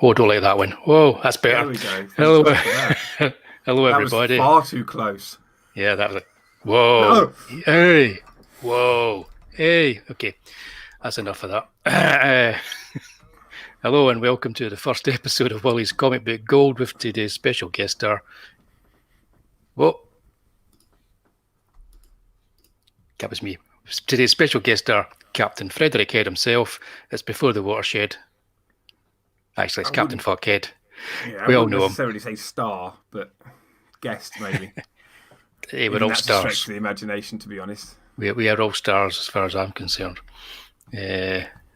Oh, don't like that one. Whoa, that's better. There we go. Hello, Thank God for that. hello, That was everybody. far too close. Yeah, that was like, whoa, No. hey, whoa, hey. Okay, that's enough of that. Hello and welcome to the first episode of Wullie's Comic Book Gold with today's special guest star. Whoa, that was me. Today's special guest star, Captain Fckhead himself. It's before the watershed. Actually, it's Captain Fckhead. Yeah, We I all wouldn't know him. necessarily say star, but guest maybe. Hey, we're Even all that's a stars. stretch to the imagination, to be honest. We are all stars as far as I'm concerned.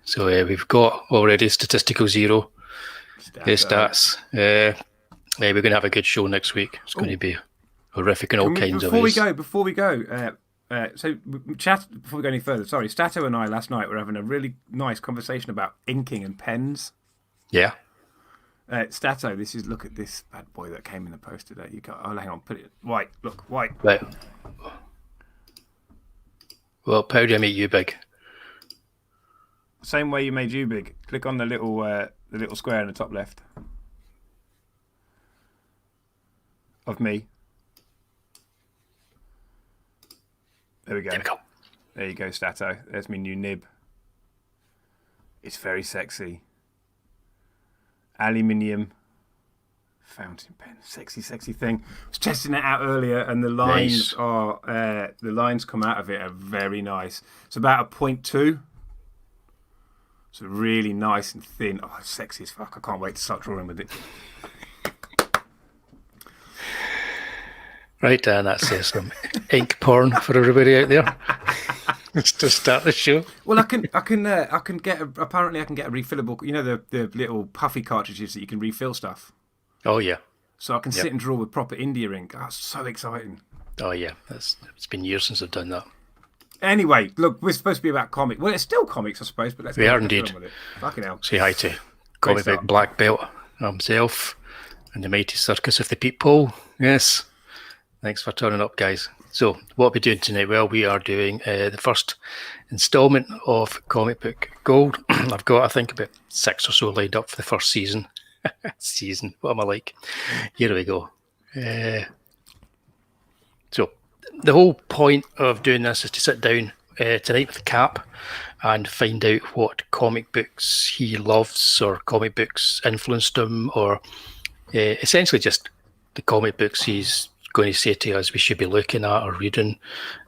So we've got already Statistical Zero stats. We're going to have a good show next week. It's going to be horrific in all kinds of ways. Before we go, before we go any further, sorry, Stato and I last night were having a really nice conversation about inking and pens. Yeah. Stato, look at this bad boy that came in the post today. Hang on, put it white. Look, white. Right. Well, how do I make you big? Same way you made you big. Click on the little square in the top left of me. There we go. There you go, Stato. There's my new nib. It's very sexy. Aluminium fountain pen, sexy thing. I was testing it out earlier, and the lines come out of it are very nice. It's about a 0.2. So really nice and thin. Oh, it's sexy as fuck. I can't wait to start drawing with it. Right, and that's some ink porn for everybody out there. To start the show. Well, I can get a refillable. You know the little puffy cartridges that you can refill stuff. Oh yeah. So I can sit and draw with proper India ink. That's so exciting. Oh yeah, it's been years since I've done that. Anyway, look, we're supposed to be about comics. Well, it's still comics, I suppose, but we are indeed. With it. Fucking hell. Say hi to Comic Book Black Belt himself and the mighty circus of the peephole. Yes. Thanks for turning up, guys. So, what are we doing tonight? Well, we are doing the first instalment of Comic Book Gold. I've got, I think, about 6 or so lined up for the first season. What am I like? Here we go. So, the whole point of doing this is to sit down tonight with Cap and find out what comic books he loves or comic books influenced him, or essentially just the comic books he's going to say to us we should be looking at or reading.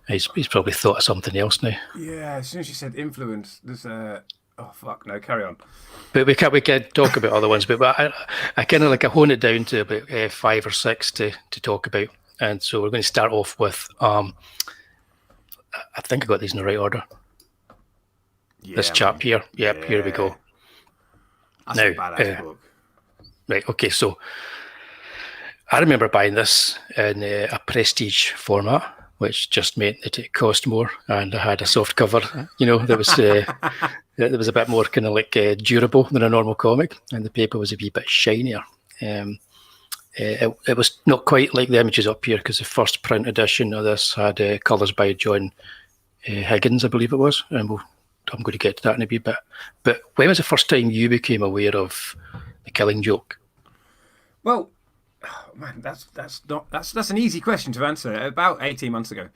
He's probably thought of something else now. Yeah, as soon as you said influence, there's carry on. But we can talk about other ones, but I kind of hone it down to about 5 or 6 to talk about. And so we're going to start off with I think I got these in the right order. Yeah, this chap here. Yep, yeah. Here we go. That's a badass book. Right, okay, so I remember buying this in a prestige format, which just meant that it cost more, and I had a soft cover, that was that was a bit more kind of durable than a normal comic, and the paper was a wee bit shinier. It was not quite like the images up here, because the first print edition of this had colours by John Higgins, I believe it was, and I'm going to get to that in a wee bit. But when was the first time you became aware of The Killing Joke? Well, oh, man, that's an easy question to answer. About 18 months ago,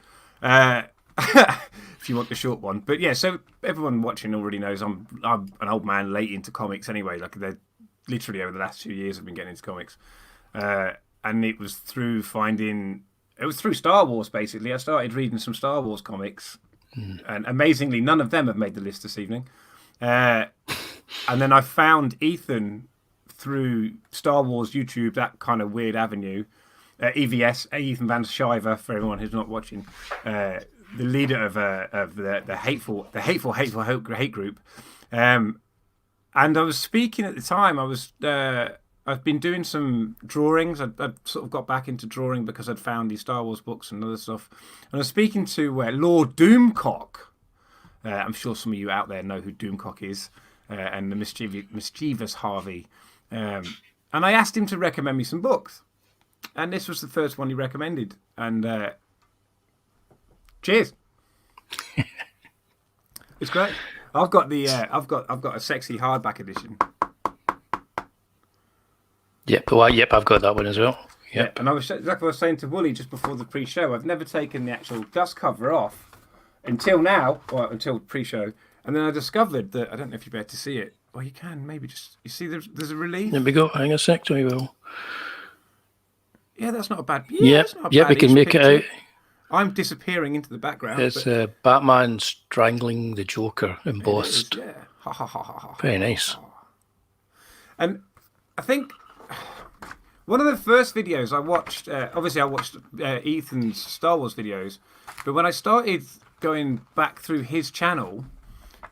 if you want the short one. But yeah, so everyone watching already knows I'm an old man late into comics anyway. Like they're literally over the last 2 years I've been getting into comics, and it was through Star Wars basically. I started reading some Star Wars comics, and amazingly none of them have made the list this evening. And then I found Ethan through Star Wars YouTube, that kind of weird avenue. EVS, Ethan Van Shiver, for everyone who's not watching, the leader of the hateful hate group. And I was speaking at the time. I've been doing some drawings. I'd sort of got back into drawing because I'd found these Star Wars books and other stuff. And I was speaking to Lord Doomcock. I'm sure some of you out there know who Doomcock is, and the mischievous Harvey. And I asked him to recommend me some books, and this was the first one he recommended. And cheers, it's great. I've got a sexy hardback edition. Yep. Well, yep. I've got that one as well. Yep. Yeah, and I was exactly what I was saying to Wullie just before the pre-show. I've never taken the actual dust cover off until now, or until pre-show, and then I discovered that I don't know if you'll be able to see it. Well, you can maybe just you see there's a relief. There we go. Hang on a sec. We will. Yeah, that's not a bad. Yeah, Yep. Yep. We can make it out. I'm disappearing into the background. It's Batman strangling the Joker embossed. Yeah. Ha ha ha ha ha. Very nice. And I think one of the first videos I watched, obviously I watched Ethan's Star Wars videos, but when I started going back through his channel,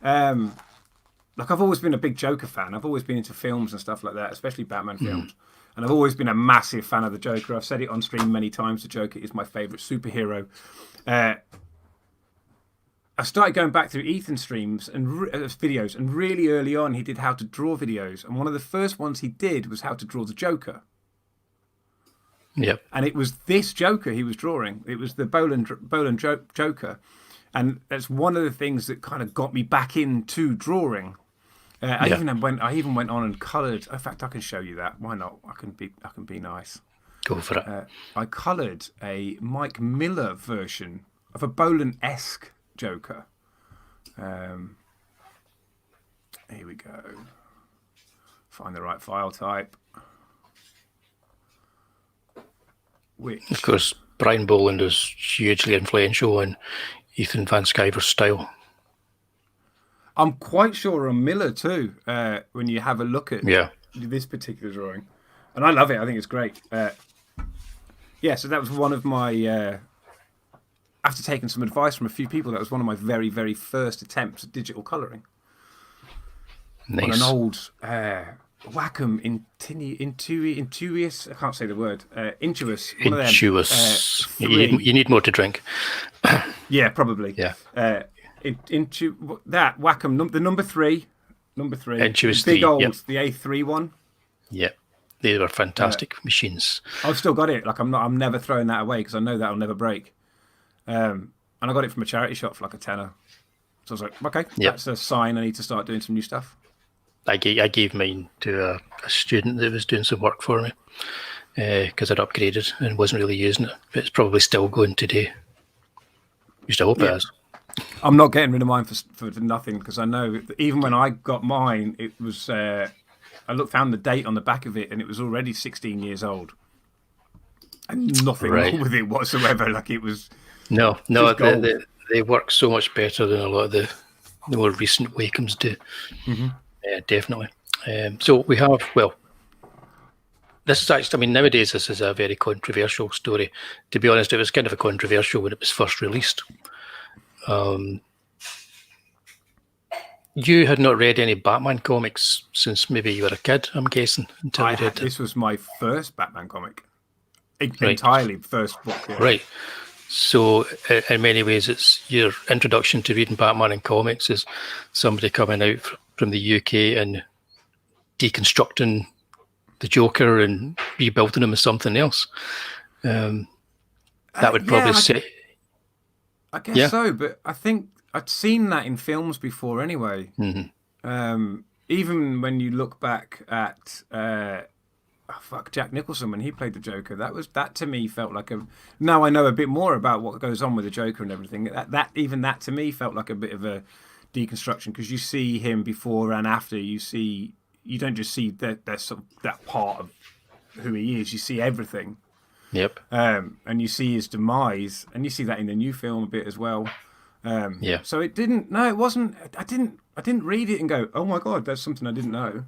like I've always been a big Joker fan. I've always been into films and stuff like that, especially Batman films. And I've always been a massive fan of the Joker. I've said it on stream many times. The Joker is my favourite superhero. I started going back through Ethan's streams and videos, and really early on he did how to draw videos. And one of the first ones he did was how to draw the Joker. Yep. And it was this Joker he was drawing. It was the Boland Joker. And that's one of the things that kind of got me back into drawing. I even went on and coloured. In fact, I can show you that. Why not? I can be nice. Go for it. I coloured a Mike Miller version of a Boland-esque Joker. Here we go. Find the right file type. Which, of course, Brian Boland is hugely influential in Ethan Van Sciver's style. I'm quite sure on Miller too, when you have a look at this particular drawing. And I love it. I think it's great. So that was one of my... after taking some advice from a few people, that was one of my very, very first attempts at digital colouring. Nice. On an old Wacom Intuious... I can't say the word. Intuous. Intuious. You need more to drink. Yeah, probably. Yeah. Into that Wacom, the number three, Intuious big 3, old, yep. the A3 one. Yeah, they were fantastic machines. I've still got it. Like I'm never throwing that away because I know that'll never break. And I got it from a charity shop for like a tenner. So I was like, okay, that's a sign I need to start doing some new stuff. I gave mine to a student that was doing some work for me because I'd upgraded and wasn't really using it. But it's probably still going today. You still hope it is. I'm not getting rid of mine for nothing because I know that even when I got mine, it was I found the date on the back of it and it was already 16 years old, and nothing wrong with it whatsoever. Like it was no, they work so much better than a lot of the more recent Wacoms do. Mm-hmm. Definitely. So we have this is actually, I mean, nowadays this is a very controversial story. To be honest, it was kind of a controversial when it was first released. You had not read any Batman comics since maybe you were a kid, I'm guessing. This was my first Batman comic. Entirely first book. Yeah. Right. So in many ways, it's your introduction to reading Batman and comics is somebody coming out from the UK and deconstructing the Joker and rebuilding him as something else. That would probably say... I guess so, but I think I'd seen that in films before anyway. Mm-hmm. Even when you look back at Jack Nicholson when he played the Joker, that to me felt like a... Now I know a bit more about what goes on with the Joker and everything. That to me felt like a bit of a deconstruction because you see him before and after. You don't just see that part of who he is. You see everything. Yep. And you see his demise, and you see that in the new film a bit as well. So it didn't. No, it wasn't. I didn't read it and go, "Oh my god, that's something I didn't know."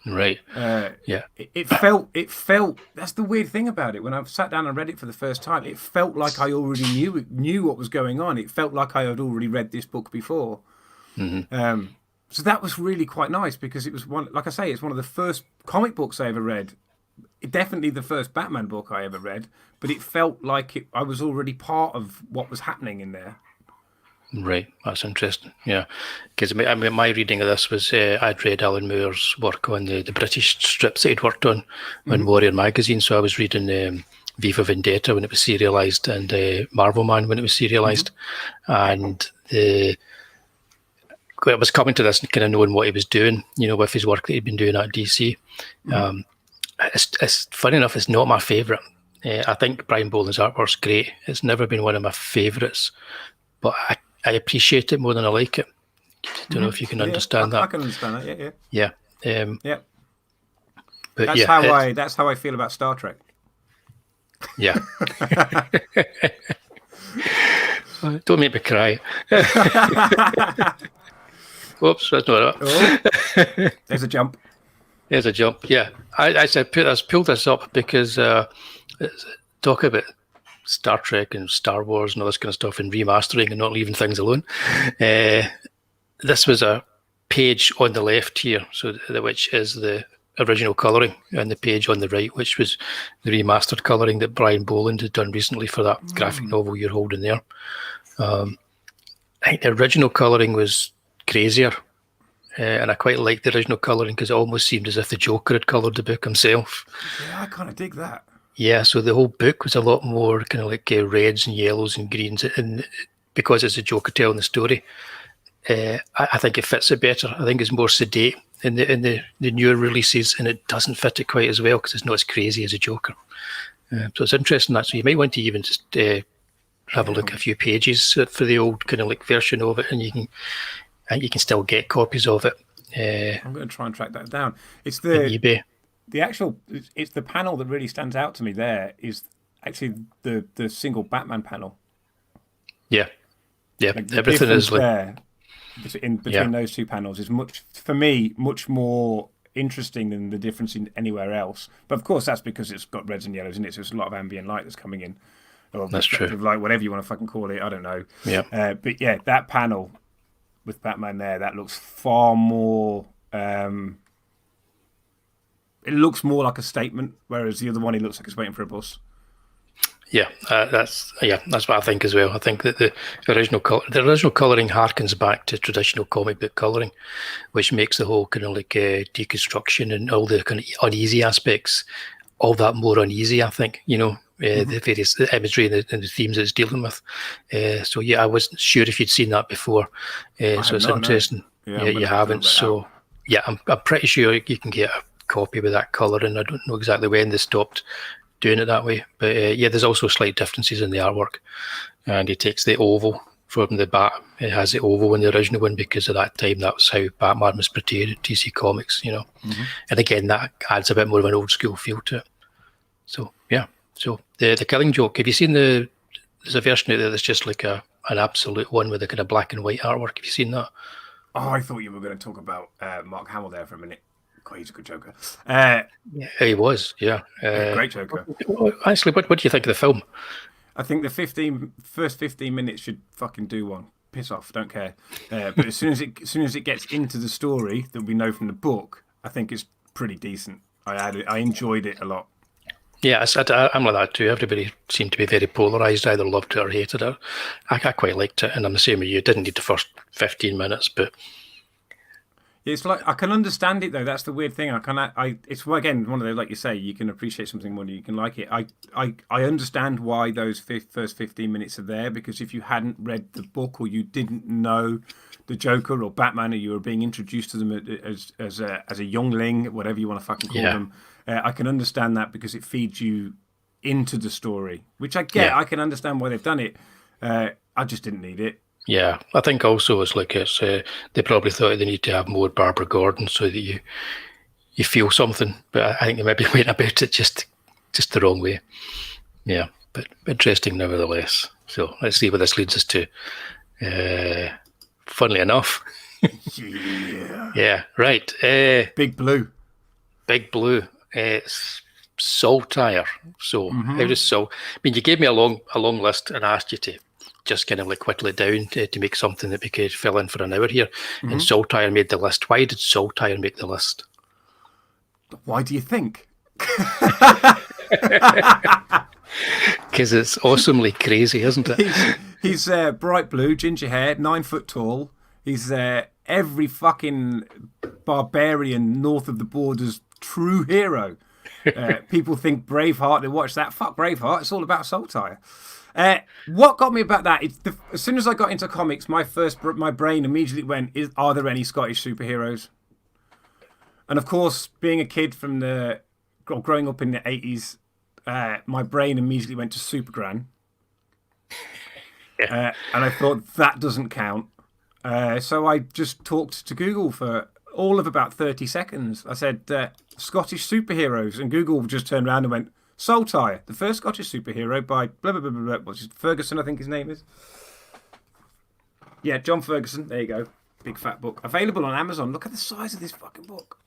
Right. It felt. That's the weird thing about it. When I sat down and read it for the first time, it felt like I already knew what was going on. It felt like I had already read this book before. Mm-hmm. So that was really quite nice because it was one. Like I say, it's one of the first comic books I ever read. Definitely the first Batman book I ever read, but it felt like I was already part of what was happening in there. Right, that's interesting. Yeah, because I mean, my reading of this was I'd read Alan Moore's work on the British strips that he'd worked on Warrior magazine. So I was reading Viva Vendetta when it was serialized and Marvel Man when it was serialized, and I was coming to this and kind of knowing what he was doing, with his work that he'd been doing at DC. It's funny enough. It's not my favourite. I think Brian Boland's artwork's great. It's never been one of my favourites, but I appreciate it more than I like it. Don't know if you can understand that. I can understand that. Yeah. Yeah. But that's how I feel about Star Trek. Yeah. Don't make me cry. Oops, that's not it. There's a jump. There's a jump. Yeah, I pulled this up because talk about Star Trek and Star Wars and all this kind of stuff and remastering and not leaving things alone. This was a page on the left here, which is the original colouring, and the page on the right, which was the remastered colouring that Brian Boland had done recently for that graphic novel you're holding there. I think the original colouring was crazier, and I quite liked the original colouring because it almost seemed as if the Joker had coloured the book himself. Yeah, I kind of dig that. Yeah, so the whole book was a lot more kind of like reds and yellows and greens, and because it's a Joker telling the story, I think it fits it better. I think it's more sedate in the newer releases, and it doesn't fit it quite as well because it's not as crazy as a Joker. So it's interesting that. So you might want to even just have a look at a few pages for the old kind of like version of it, and you can still get copies of it. I'm going to try and track that down. It's on eBay. It's the panel that really stands out to me. There is actually the single Batman panel. Yeah. Like Everything is like there between those two panels is much more interesting than the difference in anywhere else. But of course, that's because it's got reds and yellows in it, so there's a lot of ambient light that's coming in. Or that's true. Like whatever you want to fucking call it, I don't know. Yeah. But yeah, that panel with Batman there, that looks far more. It looks more like a statement, whereas the other one, it looks like it's waiting for a bus. Yeah, that's what I think as well. I think that the original colouring harkens back to traditional comic book colouring, which makes the whole kind of like deconstruction and all the kind of uneasy aspects, all that more uneasy. I think the various imagery and the themes that it's dealing with. So yeah, I wasn't sure if you'd seen that before. So it's interesting. Yeah, you haven't. So yeah, I'm pretty sure you can get a copy with that colouring. I don't know exactly when they stopped doing it that way, but yeah, there's also slight differences in the artwork, and he takes the oval from the bat. It has the oval in the original one because at that time that was how Batman was portrayed in DC Comics, and again that adds a bit more of an old school feel to it. So yeah, so the Killing Joke, have you seen there's a version out there that's just like an absolute one with a kind of black and white artwork? Have you seen that? Oh, I thought you were going to talk about Mark Hamill there for a minute. God, he's a good Joker. Yeah, he was. Yeah, great Joker. Actually, what do you think of the film? I think the first 15 minutes should fucking do one. Piss off, don't care. But as soon as it gets into the story that we know from the book, I think it's pretty decent. I enjoyed it a lot. Yeah, I'm like that too. Everybody seemed to be very polarised, either loved it or hated it. I quite liked it, and I'm the same with you. Didn't need the first 15 minutes, but it's like I can understand it though. That's the weird thing. It's again one of those, like you say, you can appreciate something more than you can like it. I understand why those first 15 minutes are there, because if you hadn't read the book or you didn't know the Joker or Batman, or you were being introduced to them as a youngling, whatever you want to fucking call them, I can understand that because it feeds you into the story, which I get. I can understand why they've done it. I just didn't need it. Yeah, I think also it's they probably thought they need to have more Barbara Gordon so that you feel something, but I think they maybe went about it just the wrong way. Yeah, but interesting nevertheless. So let's see what this leads us to. Funnily enough, yeah, right. Big Blue. It's Saltire. So how does I mean, you gave me a long list and asked you to just kind of like whittle it down to make something that we could fill in for an hour here. And Saltire made the list. Why did Saltire make the list? Why do you think? Because it's awesomely crazy, isn't it? He's bright blue, ginger hair, 9 foot tall. He's every fucking barbarian north of the border's true hero. People think Braveheart, they watch that. Fuck Braveheart, it's all about Saltire. What got me about that is as soon as I got into comics, my brain immediately went, are there any Scottish superheroes? And of course, being a kid from the growing up in the 80s, my brain immediately went to Supergran. Yeah. And I thought that doesn't count. So I just talked to Google for all of about 30 seconds. I said, Scottish superheroes. And Google just turned around and went, Saltire, the first Scottish superhero by blah, blah, blah, blah, blah. What's his, Ferguson, I think his name is. Yeah, John Ferguson. There you go. Big fat book. Available on Amazon. Look at the size of this fucking book.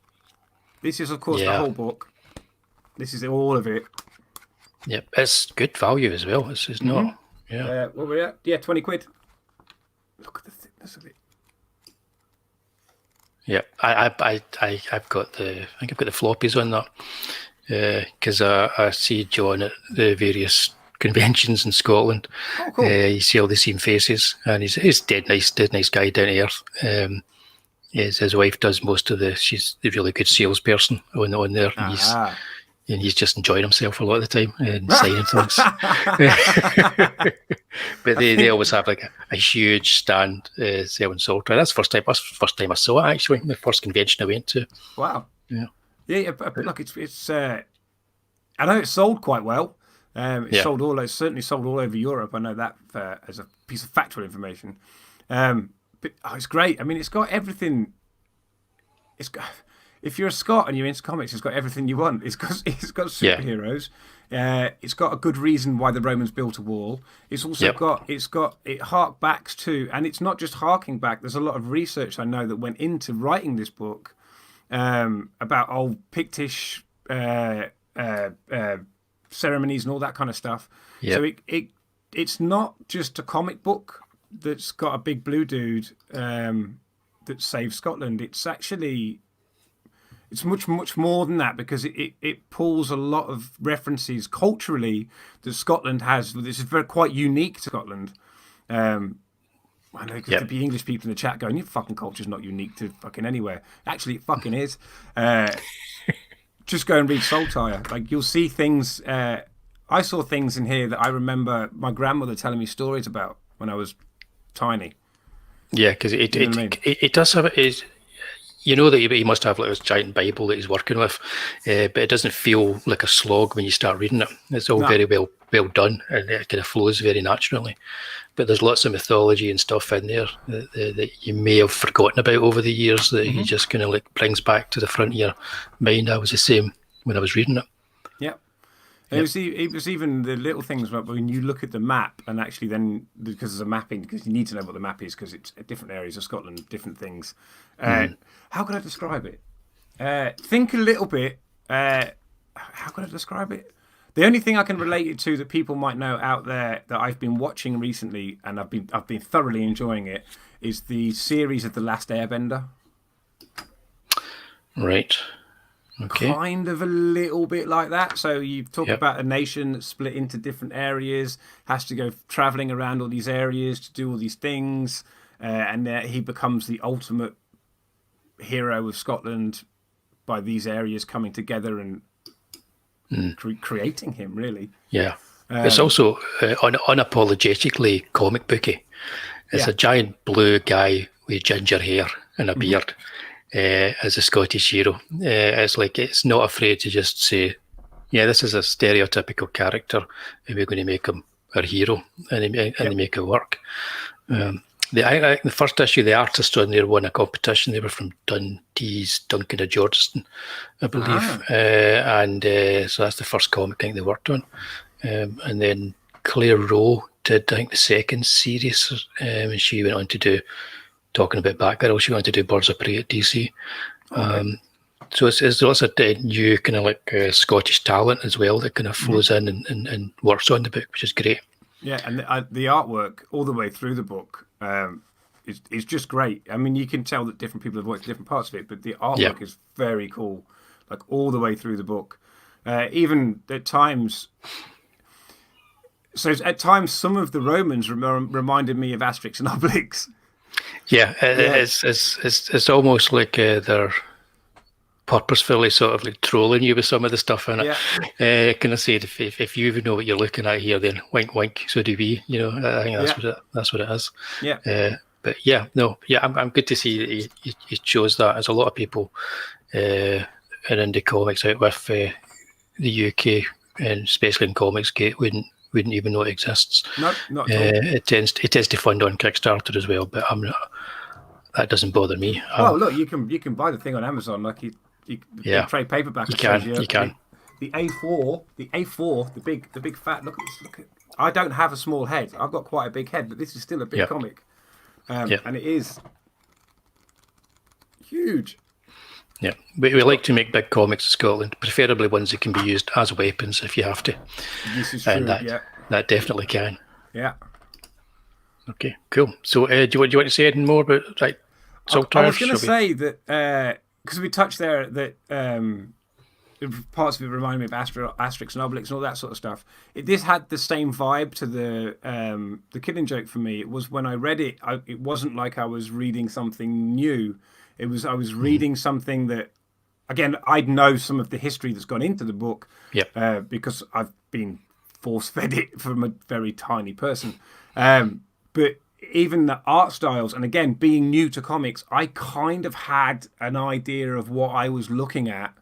This is, of course, the whole book. This is all of it. Yep, it's good value as well. It's not. Yeah. What were we at? Yeah, 20 quid. Look at the thickness of it. Yeah, I've got the. I think I've got the floppies on that because I see John at the various conventions in Scotland. Oh, cool. You see all the same faces, and he's dead nice guy down to earth. His wife does most of she's the really good salesperson on there. And he's just enjoying himself a lot of the time and signing things. But they always have like a huge stand selling Saltire. That's the first time I saw it, actually. The first convention I went to. Wow. Yeah. Yeah. Look, it's. I know it's sold quite well. It's certainly sold all over Europe. I know that as a piece of factual information. But it's great. I mean, it's got everything. If you're a Scot and you're into comics, it's got everything you want. It's got superheroes. Yeah. It's got a good reason why the Romans built a wall. It's also it hark backs to, and it's not just harking back. There's a lot of research I know that went into writing this book about old Pictish ceremonies and all that kind of stuff. Yep. So it's not just a comic book that's got a big blue dude that saves Scotland. It's actually. It's much, much more than that because it pulls a lot of references culturally that Scotland has. This is quite unique to Scotland. I know there'd be English people in the chat going, your fucking culture's not unique to fucking anywhere. Actually, it fucking is. Just go and read Saltire. Like, you'll see things. I saw things in here that I remember my grandmother telling me stories about when I was tiny. Yeah, because it does have it. You know that he must have like this giant Bible that he's working with, but it doesn't feel like a slog when you start reading it. It's all very well done, and it kind of flows very naturally. But there's lots of mythology and stuff in there that you may have forgotten about over the years that he just kind of like brings back to the front of your mind. I was the same when I was reading it. Yeah. It was even the little things when you look at the map, and actually then because there's a mapping, because you need to know what the map is because it's different areas of Scotland, different things. How could I describe it? Think a little bit. How could I describe it? The only thing I can relate it to that people might know out there that I've been watching recently, and I've been thoroughly enjoying it, is the series of The Last Airbender. Right. Okay. Kind of a little bit like that. So you talk about a nation that's split into different areas, has to go traveling around all these areas to do all these things, and he becomes the ultimate hero of Scotland by these areas coming together and creating him, really. Yeah. It's also unapologetically comic booky. It's a giant blue guy with ginger hair and a beard. As a Scottish hero, it's not afraid to just say, this is a stereotypical character and we're going to make him our hero and they make it work. The first issue, the artists on there won a competition. They were from Dundee's Duncan of Georgeston, I believe. So that's the first comic I think they worked on. And then Claire Rowe did, I think, the second series, and she went on to do, talking about Batgirl, she wanted to do Birds of Prey at DC. So it's lots of new kind of like Scottish talent as well that kind of flows in and works on the book, which is great. Yeah, and the artwork all the way through the book is just great. I mean, you can tell that different people have worked different parts of it, but the artwork is very cool, like all the way through the book. Even at times... So at times, some of the Romans reminded me of Asterix and Obelix. Yeah, it's almost like they're purposefully sort of like trolling you with some of the stuff in it. Kind of said, if you even know what you're looking at here, then wink, wink. So do we. You know, I think that's what it is. Yeah. I'm good to see that he chose that. As a lot of people in indie comics out with the UK, and especially in Comicsgate, wouldn't even know it exists. No, not at all. It tends to fund on Kickstarter as well, but I'm not. That doesn't bother me. Well, look, you can buy the thing on Amazon, like the trade paperback. You can. The A4, the big fat. Look at. I don't have a small head. I've got quite a big head, but this is still a big comic, and it is huge. Yeah, we like to make big comics in Scotland, preferably ones that can be used as weapons if you have to. This is true. That definitely can. Yeah. Okay, cool. So, do you want to say anything more about Saltires? I was going to say that because we touched there that parts of it reminded me of Asterix and Obelix and all that sort of stuff. This had the same vibe to the Killing Joke for me. It was when I read it, it wasn't like I was reading something new. I was reading something that, again, I'd know some of the history that's gone into the book because I've been force-fed it from a very tiny person. But even the art styles, and again, being new to comics, I kind of had an idea of what I was looking at.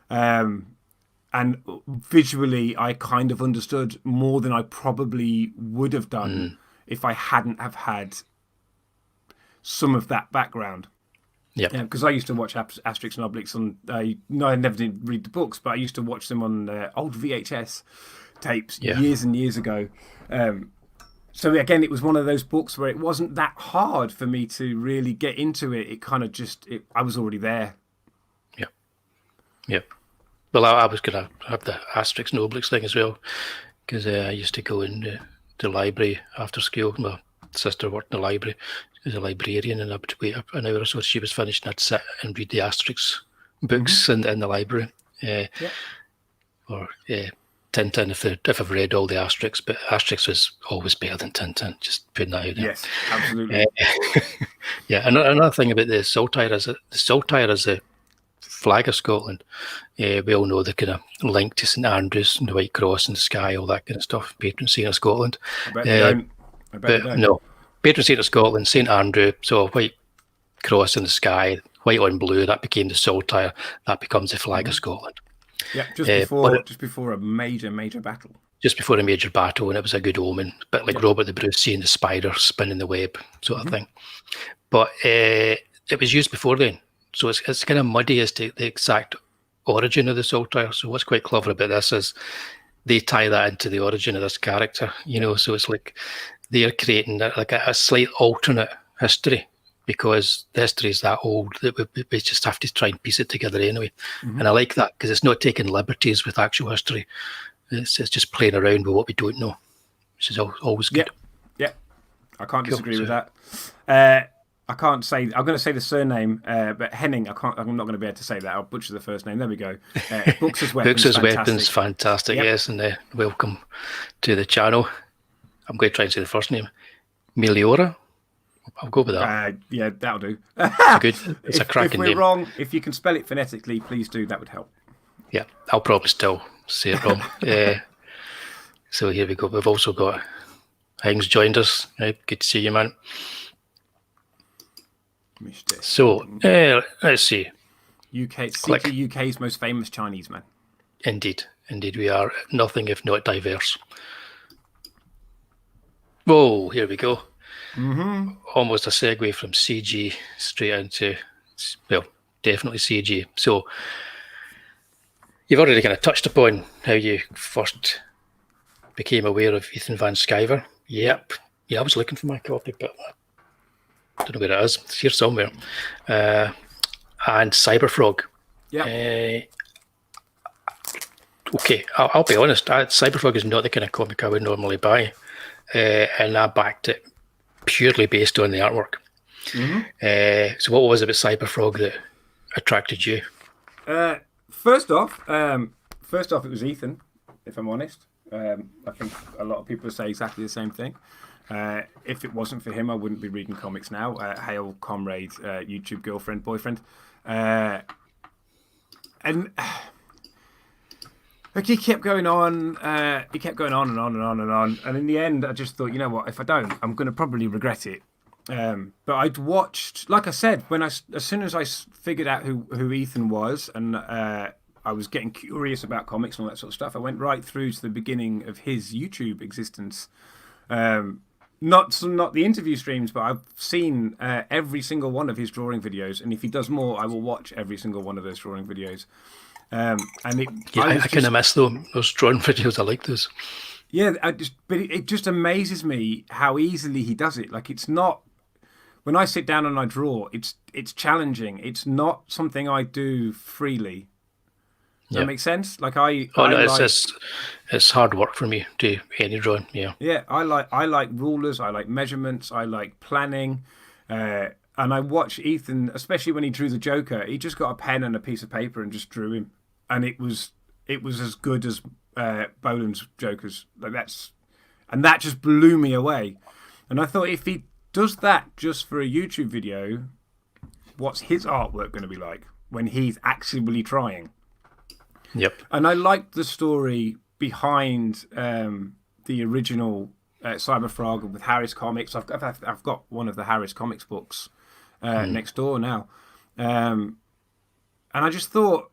And visually, I kind of understood more than I probably would have done if I hadn't have had some of that background. Yeah, because I used to watch Asterix and Obelix on. I never did read the books, but I used to watch them on old VHS tapes years and years ago. So again, it was one of those books where it wasn't that hard for me to really get into it. It kind of I was already there. Yeah. Well, I was going to have the Asterix and Obelix thing as well, because I used to go in the library after school. My sister worked in the library as a librarian, and I would wait an hour or so till she was finished, and I'd sit and read the Asterix books in the library. Or Tintin, if I've read all the Asterix, but Asterix was always better than Tintin, just putting that out there. Yes, absolutely. Another thing about the Saltire is the flag of Scotland. We all know the kind of link to St Andrews and the White Cross and the sky, all that kind of stuff, patron saint of Scotland. I bet they don't. No, patron saint of Scotland, St Andrew, so White Cross in the sky, white on blue, that became the Saltire, that becomes the flag of Scotland. Yeah, just before a major battle. Just before a major battle, and it was a good omen, a bit like Robert the Bruce seeing the spider spinning the web, sort of thing. But it was used before then, so it's kind of muddy as to the exact origin of the Saltire. So what's quite clever about this is they tie that into the origin of this character, so it's like they're creating like a slight alternate history, because the history is that old that we just have to try and piece it together anyway. And I like that, because it's not taking liberties with actual history. It's just playing around with what we don't know, which is always good. Yeah. I can't disagree with that. I can't say. I'm going to say the surname, but Henning. I'm not going to be able to say that. I'll butcher the first name. There we go. Books as Weapons. Books as Weapons, fantastic. Yep. Yes, and welcome to the channel. I'm going to try and say the first name, Meliora. I'll go with that. Yeah, that'll do. It's a cracking name. If we're wrong, if you can spell it phonetically, please do. That would help. Yeah, I'll probably still say it wrong. So here we go. We've also got Hing's joined us. Right, good to see you, man. So let's see. UK's most famous Chinese man. Indeed, we are nothing if not diverse. Whoa, here we go. Almost a segue from CG straight into, well, definitely CG. So you've already kind of touched upon how you first became aware of Ethan Van Sciver. Yep. Yeah, I was looking for my copy, but I don't know where it is. It's here somewhere. And Cyberfrog. Yeah. Okay, I'll be honest. Cyberfrog is not the kind of comic I would normally buy, and I backed it purely based on the artwork. So what was it about Cyberfrog that attracted you? First off, it was Ethan, if I'm honest. I think a lot of people say exactly the same thing. If it wasn't for him, I wouldn't be reading comics now. Hail, comrade, YouTube girlfriend, boyfriend. And like he kept going on. He kept going on and on and on and on. And in the end, I just thought, you know what? If I don't, I'm going to probably regret it. But I'd watched, like I said, as soon as I figured out who Ethan was, and I was getting curious about comics and all that sort of stuff. I went right through to the beginning of his YouTube existence. Not the interview streams, but I've seen every single one of his drawing videos, and if he does more, I will watch every single one of those drawing videos. I kind of miss those drawing videos. I like those. Yeah, but it just amazes me how easily he does it. Like, it's not, when I sit down and I draw, it's challenging. It's not something I do freely. Does that make sense? Like it's hard work for me to do any drawing. Yeah. Yeah, I like rulers. I like measurements. I like planning. And I watch Ethan, especially when he drew the Joker. He just got a pen and a piece of paper and just drew him, and it was as good as Boland's Jokers. And that just blew me away. And I thought, if he does that just for a YouTube video, what's his artwork going to be like when he's actually trying? Yep. And I liked the story behind the original Cyberfrog with Harris Comics. I've got one of the Harris Comics books next door now, and I just thought,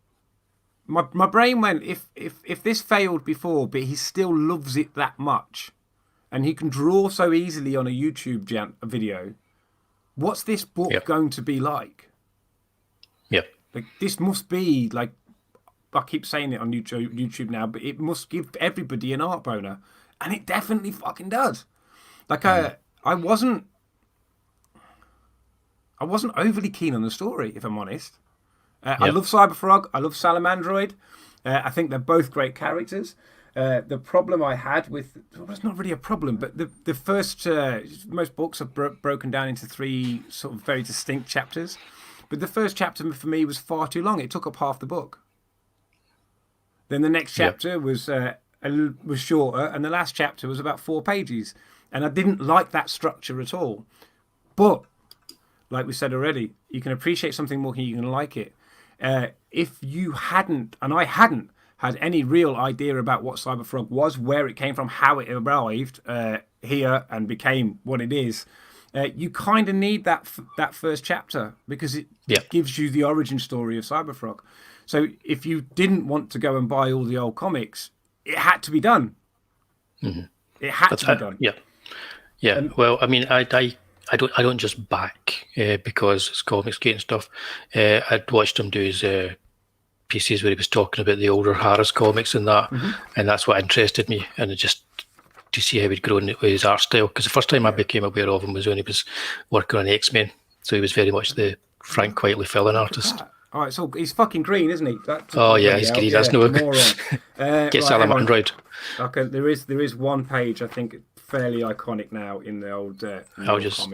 my brain went, if this failed before, but he still loves it that much, and he can draw so easily on a YouTube video, what's this book going to be like? Yep. Like, this must be like, I keep saying it on YouTube now, but it must give everybody an art boner, and it definitely fucking does. Like, I wasn't overly keen on the story, if I'm honest. I love Cyberfrog. I love Salamandroid. I think they're both great characters. The problem I had with, well, it's not really a problem, but the first, most books are broken down into 3 sort of very distinct chapters. But the first chapter for me was far too long. It took up half the book. Then the next chapter was shorter, and the last chapter was about 4 pages. And I didn't like that structure at all. But, like we said already, you can appreciate something more than you can like it. If you hadn't, and I hadn't, had any real idea about what Cyberfrog was, where it came from, how it arrived here and became what it is, you kind of need that first chapter, because it gives you the origin story of Cyberfrog. So if you didn't want to go and buy all the old comics, it had to be done. Mm-hmm. It had to be done. Yeah. Well, I mean, I don't just back because it's comics gate and stuff. I'd watched him do his pieces where he was talking about the older Harris comics and that, and that's what interested me. And it just to see how he'd grown with his art style. Because the first time I became aware of him was when he was working on X-Men. So he was very much the Frank Quitely fill-in artist. All right, so he's fucking green, isn't he? He's green. That's no get Salamandroid. Okay, there is one page I think fairly iconic now in the old. I'll just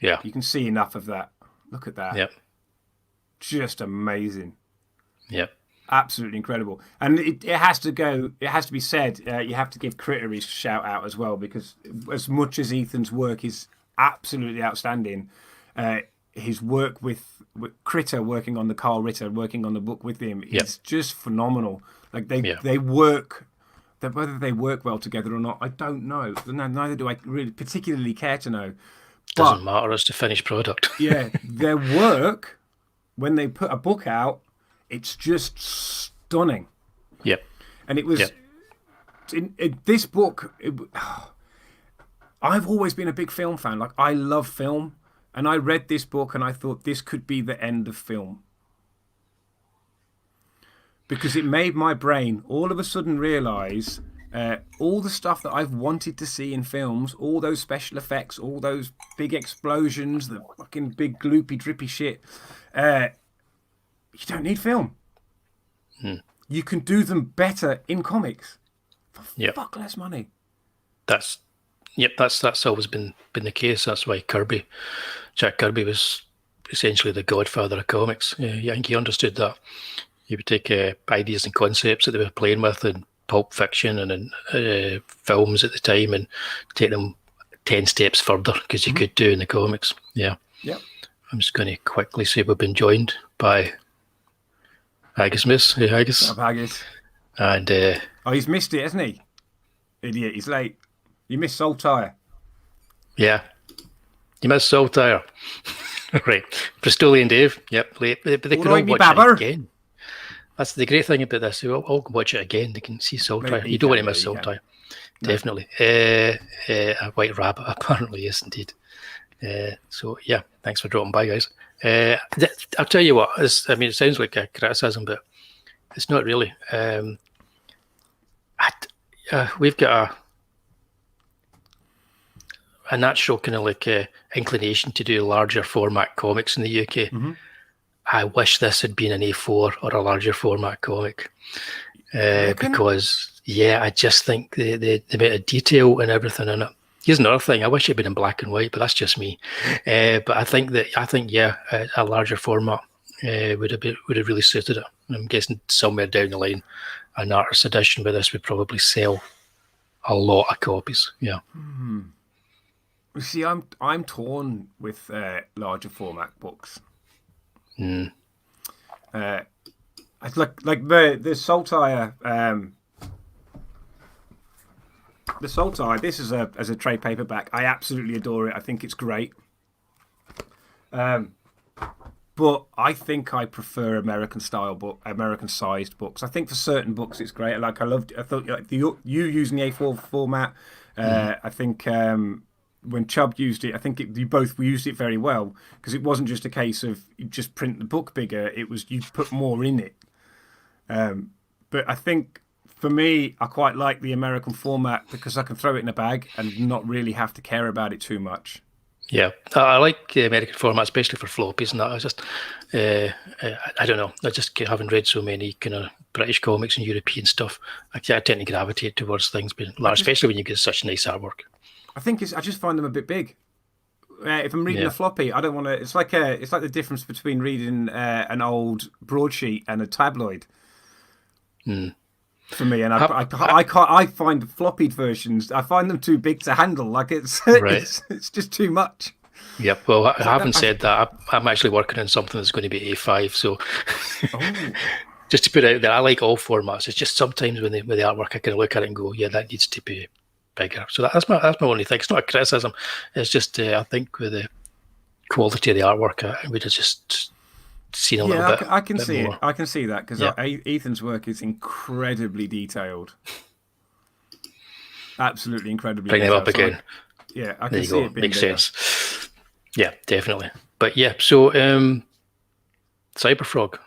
you can see enough of that. Look at that. Yep. Just amazing. Yep. Absolutely incredible. And it has to go. It has to be said. You have to give Critter his shout out as well, because as much as Ethan's work is absolutely outstanding, his work with Critter, working on the Carl Ritter, working on the book with him, is just phenomenal. Like they work. Whether they work well together or not, I don't know. Neither do I really particularly care to know. Doesn't matter as the finished product. Their work, when they put a book out, it's just stunning. Yep. And it was in this book. I've always been a big film fan. Like, I love film, and I read this book and I thought this could be the end of film, because it made my brain all of a sudden realise all the stuff that I've wanted to see in films, all those special effects, all those big explosions, the fucking big gloopy drippy shit. You don't need film. You can do them better in comics for fuck less money. That's always been the case. That's why Jack Kirby was essentially the godfather of comics. I think he understood that. He would take ideas and concepts that they were playing with in Pulp Fiction and in films at the time, and take them 10 steps further, because you could do in the comics. Yeah. Yep. I'm just going to quickly say we've been joined by Haggis Miss. Hey, Haggis. Up, Haggis. And he's missed it, hasn't he? Idiot, he's late. You missed Saltire. Yeah. You missed Saltire. Right. Bristolian Dave. Yep, late. But they can all watch it again. That's the great thing about this. I'll watch it again. They can see Saltire. You don't want to miss Saltire. Definitely. A white rabbit, apparently, yes, indeed. So, yeah, thanks for dropping by, guys. I'll tell you what, it sounds like a criticism, but it's not really. We've got a natural kind of like inclination to do larger format comics in the UK. Mm-hmm. I wish this had been an A4 or a larger format comic. Because, I just think the amount of detail and everything in it. Here's another thing. I wish it had been in black and white, but that's just me. But I think a larger format would have really suited it. I'm guessing somewhere down the line, an artist edition with this would probably sell a lot of copies. Yeah. Hmm. See, I'm torn with larger format books. Mm. Like the Saltire. The Saltire. This is as a trade paperback. I absolutely adore it. I think it's great. But I think I prefer American sized books. I think for certain books it's great. I thought like you using the A4 format. I think when Chubb used it, I think you both used it very well, because it wasn't just a case of you just print the book bigger. It was you put more in it. But I think for me, I quite like the American format because I can throw it in a bag and not really have to care about it too much. Yeah, I like the American format, especially for floppies and that. I just, I don't know. I just haven't read so many kind of British comics and European stuff. I tend to gravitate towards things being large, especially when you get such nice artwork. I think I just find them a bit big. If I'm reading a floppy, I don't want to. It's like the difference between reading an old broadsheet and a tabloid. For me, and I find the floppied versions. I find them too big to handle. Like it's just too much. Yep. Well, I haven't said that. I'm actually working on something that's going to be A5. So, just to put it out there, I like all formats. It's just sometimes with the artwork, I can look at it and go, yeah, that needs to be bigger. So that's my only thing. It's not a criticism. It's just I think with the quality of the artwork, I would have just seen a little bit. I can see more. it. I can see that because Ethan's work is incredibly detailed. Absolutely incredibly. Bring detailed. them up again. I can see it being Makes sense. Yeah, definitely. But yeah, so Cyberfrog.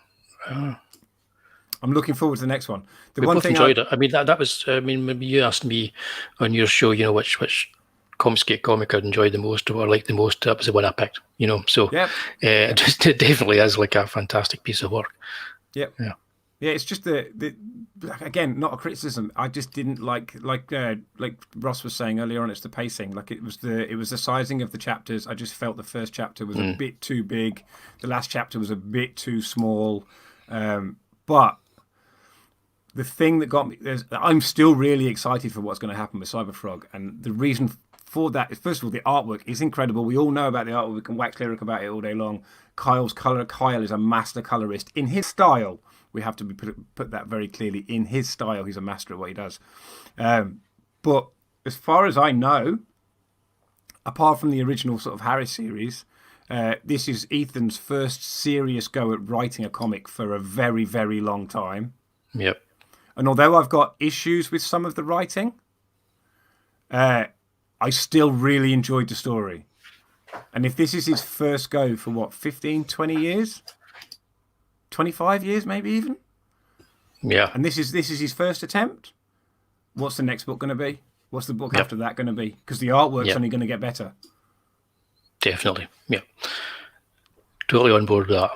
I'm looking forward to the next one. We both enjoyed it. I mean, that was. I mean, maybe you asked me on your show, which comic I'd enjoyed the most or liked the most. That was the one I picked. So it definitely is like a fantastic piece of work. Yep. Yeah. Yeah, it's just the again, not a criticism. I just didn't like Ross was saying earlier on. It's the pacing. Like it was the sizing of the chapters. I just felt the first chapter was a bit too big. The last chapter was a bit too small. But the thing that got me, I'm still really excited for what's going to happen with Cyberfrog, and the reason for that is, first of all, the artwork is incredible. We all know about the artwork. We can wax lyric about it all day long. Kyle is a master colorist in his style. We have to put that very clearly. In his style, he's a master at what he does. But as far as I know, apart from the original sort of Harris series, this is Ethan's first serious go at writing a comic for a very, very long time. Yep. And although I've got issues with some of the writing, I still really enjoyed the story. And if this is his first go for 15, 20 years? 25 years, maybe even? Yeah. And this is his first attempt? What's the next book going to be? What's the book after that going to be? Because the artwork's only going to get better. Definitely. Yeah. Totally on board with that.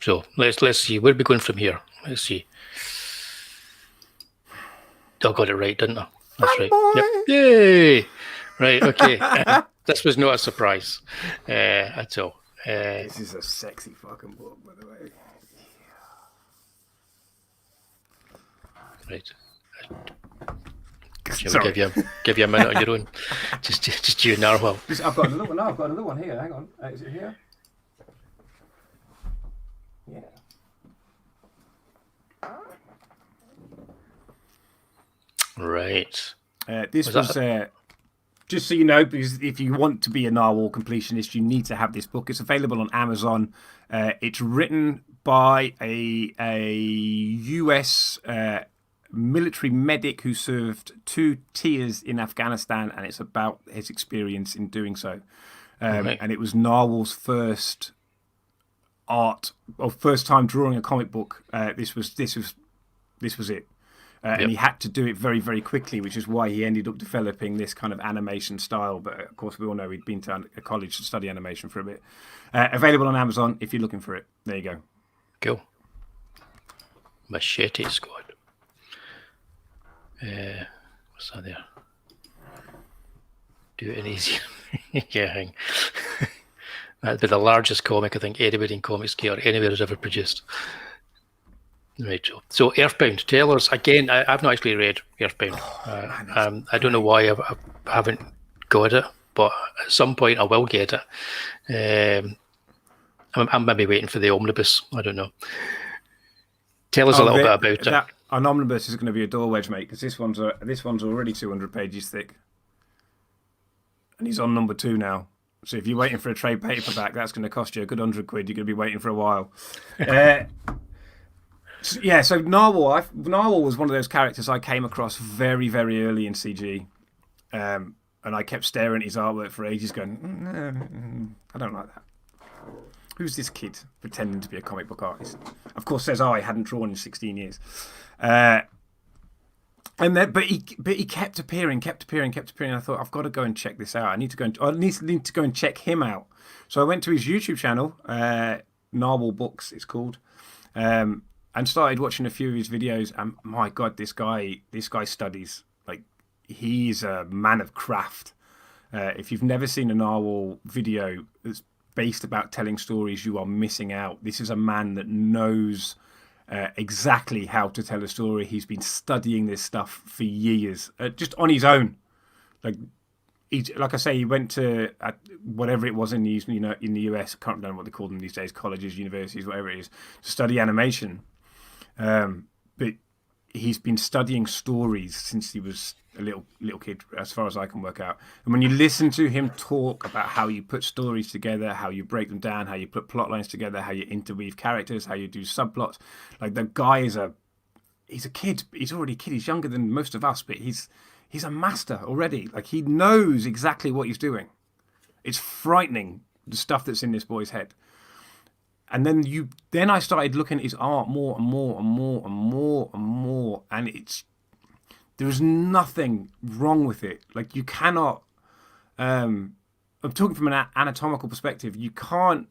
So let's see. Where are we going from here? Let's see. I got it right, didn't I? That's right. Yep. Yay! Right, okay. This was not a surprise at all. This is a sexy fucking book, by the way. Right. Shall we give you a minute on your own? Just you and Narwhal. I've got another one. No, I've got another one here. Hang on. Is it here? Yeah. Right. This was just so you know, because if you want to be a Narwhal completionist, you need to have this book. It's available on Amazon. It's written by a US military medic who served 2 tiers in Afghanistan, and it's about his experience in doing so. And it was Narwhal's first time drawing a comic book. This was it. And he had to do it very, very quickly, which is why he ended up developing this kind of animation style. But of course, we all know he'd been to a college to study animation for a bit. Available on Amazon if you're looking for it. There you go. Cool. Machete Squad. What's that there? Do it easy. Yeah. That'd be the largest comic I think anybody in Comics Gear anywhere has ever produced. Right, Joe. So Earthbound, tell us again. I've not actually read Earthbound. I don't know why I haven't got it, but at some point I will get it. I'm maybe waiting for the omnibus. I don't know. Tell us a little bit about it. An omnibus is going to be a door wedge, mate, because this one's already 200 pages thick, and he's on number 2 now. So if you're waiting for a trade paperback, that's going to cost you a good £100. You're going to be waiting for a while. So Narwhal was one of those characters I came across very, very early in CG. And I kept staring at his artwork for ages going, I don't like that. Who's this kid pretending to be a comic book artist? Of course, says I hadn't drawn in 16 years. But he kept appearing. I thought, I've got to go and check this out. I need to go and check him out. So I went to his YouTube channel, Narwhal Books, it's called, and started watching a few of his videos. And my God, this guy studies. Like, he's a man of craft. If you've never seen a Narwhal video that's based about telling stories, you are missing out. This is a man that knows exactly how to tell a story. He's been studying this stuff for years, just on his own. Like I say, he went to whatever it was in the US. I can't remember what they call them these days, colleges, universities, whatever it is, to study animation. But he's been studying stories since he was a little kid, as far as I can work out. And when you listen to him talk about how you put stories together, how you break them down, how you put plot lines together, how you interweave characters, how you do subplots, like, the guy is he's a kid. He's already a kid. He's younger than most of us, but he's a master already. Like, he knows exactly what he's doing. It's frightening, the stuff that's in this boy's head. And then I started looking at his art more and more and more and more and more, and there's nothing wrong with it. Like, you cannot. I'm talking from an anatomical perspective. You can't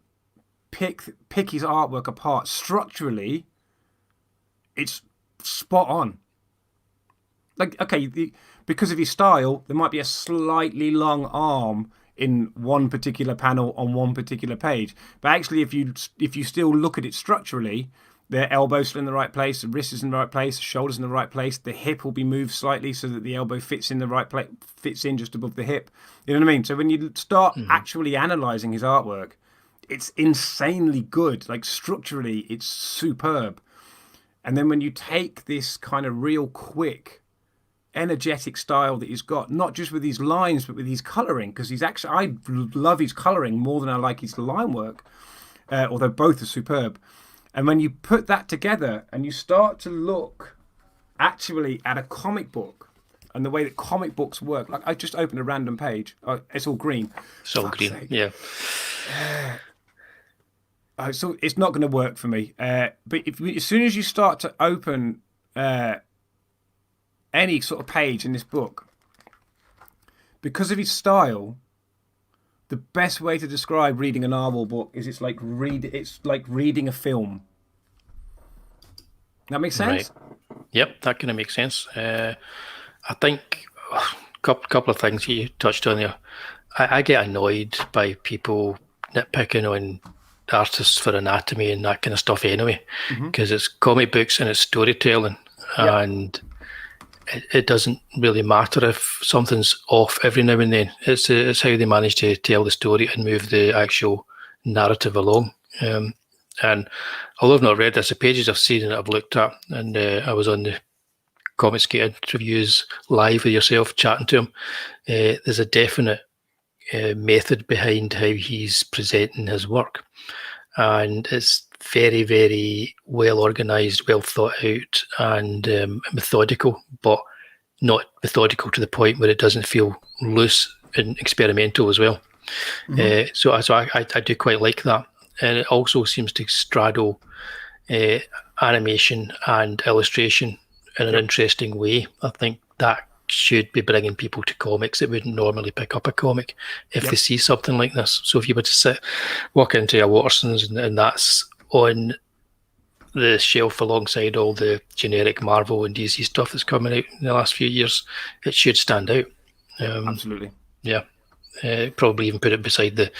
pick his artwork apart. Structurally, it's spot on. Like, okay, because of his style, there might be a slightly long arm in one particular panel on one particular page. But actually, if you still look at it structurally, the elbow's still in the right place, the wrist is in the right place, the shoulder's in the right place, the hip will be moved slightly so that the elbow fits in the right place, fits in just above the hip. You know what I mean? So when you start actually analysing his artwork, it's insanely good. Like, structurally, it's superb. And then when you take this kind of real quick, energetic style that he's got, not just with his lines, but with his colouring, because I love his colouring more than I like his line work, although both are superb. And when you put that together and you start to look actually at a comic book and the way that comic books work, like, I just opened a random page. It's all green. It's all green, sake. Yeah. So it's not going to work for me. But as soon as you start to open any sort of page in this book, because of his style, the best way to describe reading a Narwhal book is it's like reading a film. That makes sense? Right. Yep, that kind of makes sense. I think a couple of things you touched on there. I get annoyed by people nitpicking on artists for anatomy and that kind of stuff anyway, because it's comic books and it's storytelling, and it doesn't really matter if something's off every now and then. It's how they manage to tell the story and move the actual narrative along. And although I've not read this, the pages I've seen and I've looked at, and I was on the Comics Gear reviews live with yourself, chatting to him, there's a definite method behind how he's presenting his work. And it's very, very well organised, well thought out, and methodical, but not methodical to the point where it doesn't feel loose and experimental as well. So I do quite like that. And it also seems to straddle animation and illustration in an interesting way. I think that should be bringing people to comics that wouldn't normally pick up a comic if they see something like this. So if you were to walk into a Waterson's and that's on the shelf alongside all the generic Marvel and DC stuff that's coming out in the last few years, it should stand out. Absolutely. Yeah. Probably even put it beside the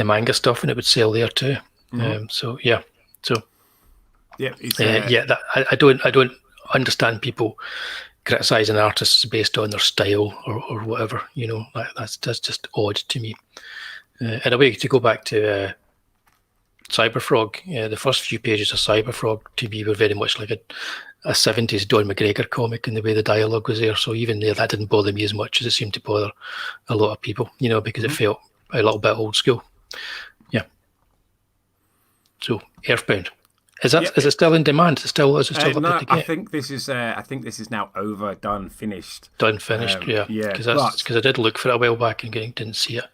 manga stuff and it would sell there too. I don't understand people criticizing artists based on their style or whatever. That's just odd to me. In a way, to go back to Cyberfrog, the first few pages of Cyberfrog to me were very much like a 70s Don McGregor comic in the way the dialogue was there. So even there, that didn't bother me as much as it seemed to bother a lot of people, because it felt a little bit old school. Yeah. So Earthbound. Is it still in demand? Is it still up to get? I think this is now finished. Done finished, Because I did look for it a while back and didn't see it.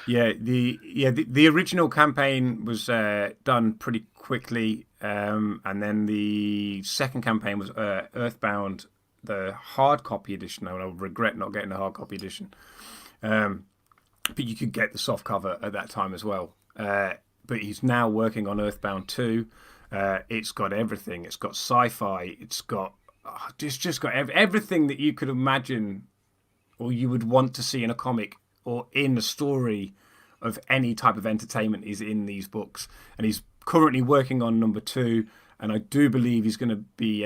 Yeah, the original campaign was done pretty quickly, and then the second campaign was Earthbound, the hard copy edition. I regret not getting the hard copy edition, but you could get the soft cover at that time as well. But he's now working on Earthbound 2. It's got everything. It's got sci-fi. It's got just got everything that you could imagine or you would want to see in a comic or in a story of any type of entertainment is in these books. And he's currently working on number 2. And I do believe he's going to be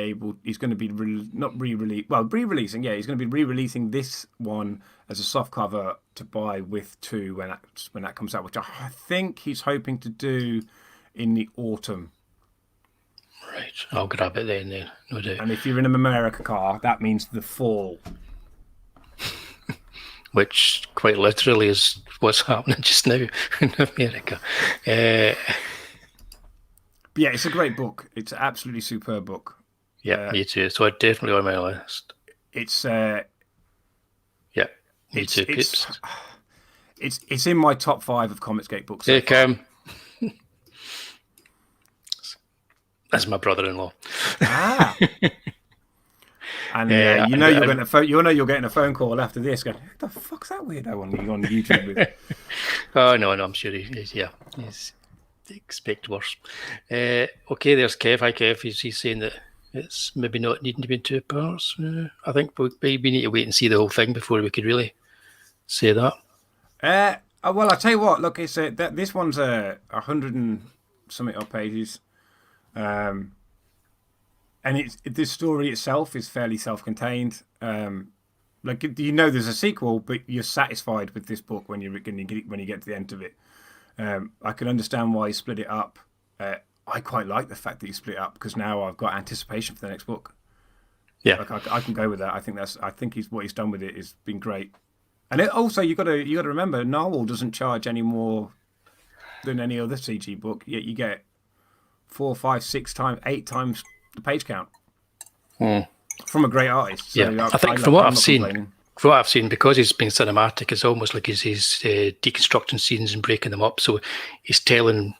re-releasing. Yeah, he's going to be re-releasing this one as a soft cover to buy with 2 when that comes out, which I think he's hoping to do in the autumn. Right, I'll grab it then, no doubt. And if you're in an America car, that means the fall. Which quite literally is what's happening just now in America. But yeah, it's a great book. It's an absolutely superb book. Yeah, me too. So it's definitely on my list. It's me too. It's in my top 5 of Comicsgate books. Hey, Cam. That's my brother-in-law. Ah. And you're getting a phone call after this. Going, what the fuck's that weirdo on YouTube with? Oh no, I'm sure he is. Yeah, he's expect worse. Okay, there's Kev. Hi, Kev. He's saying that it's maybe not needing to be in 2 parts. I think we need to wait and see the whole thing before we could really say that. Well, I tell you what. Look, it's this one's 100 and something odd pages. And this story itself is fairly self-contained. There's a sequel, but you're satisfied with this book when you get to the end of it. I can understand why he split it up. I quite like the fact that he split it up because now I've got anticipation for the next book. Yeah, I can go with that. I think what he's done with it has been great. And also you got to remember, Narwhal doesn't charge any more than any other CG book. Yet you get 4, 5, 6 times, 8 times the page count from a great artist. So I think from what I've seen, because he's been cinematic, it's almost like he's deconstructing scenes and breaking them up. So he's telling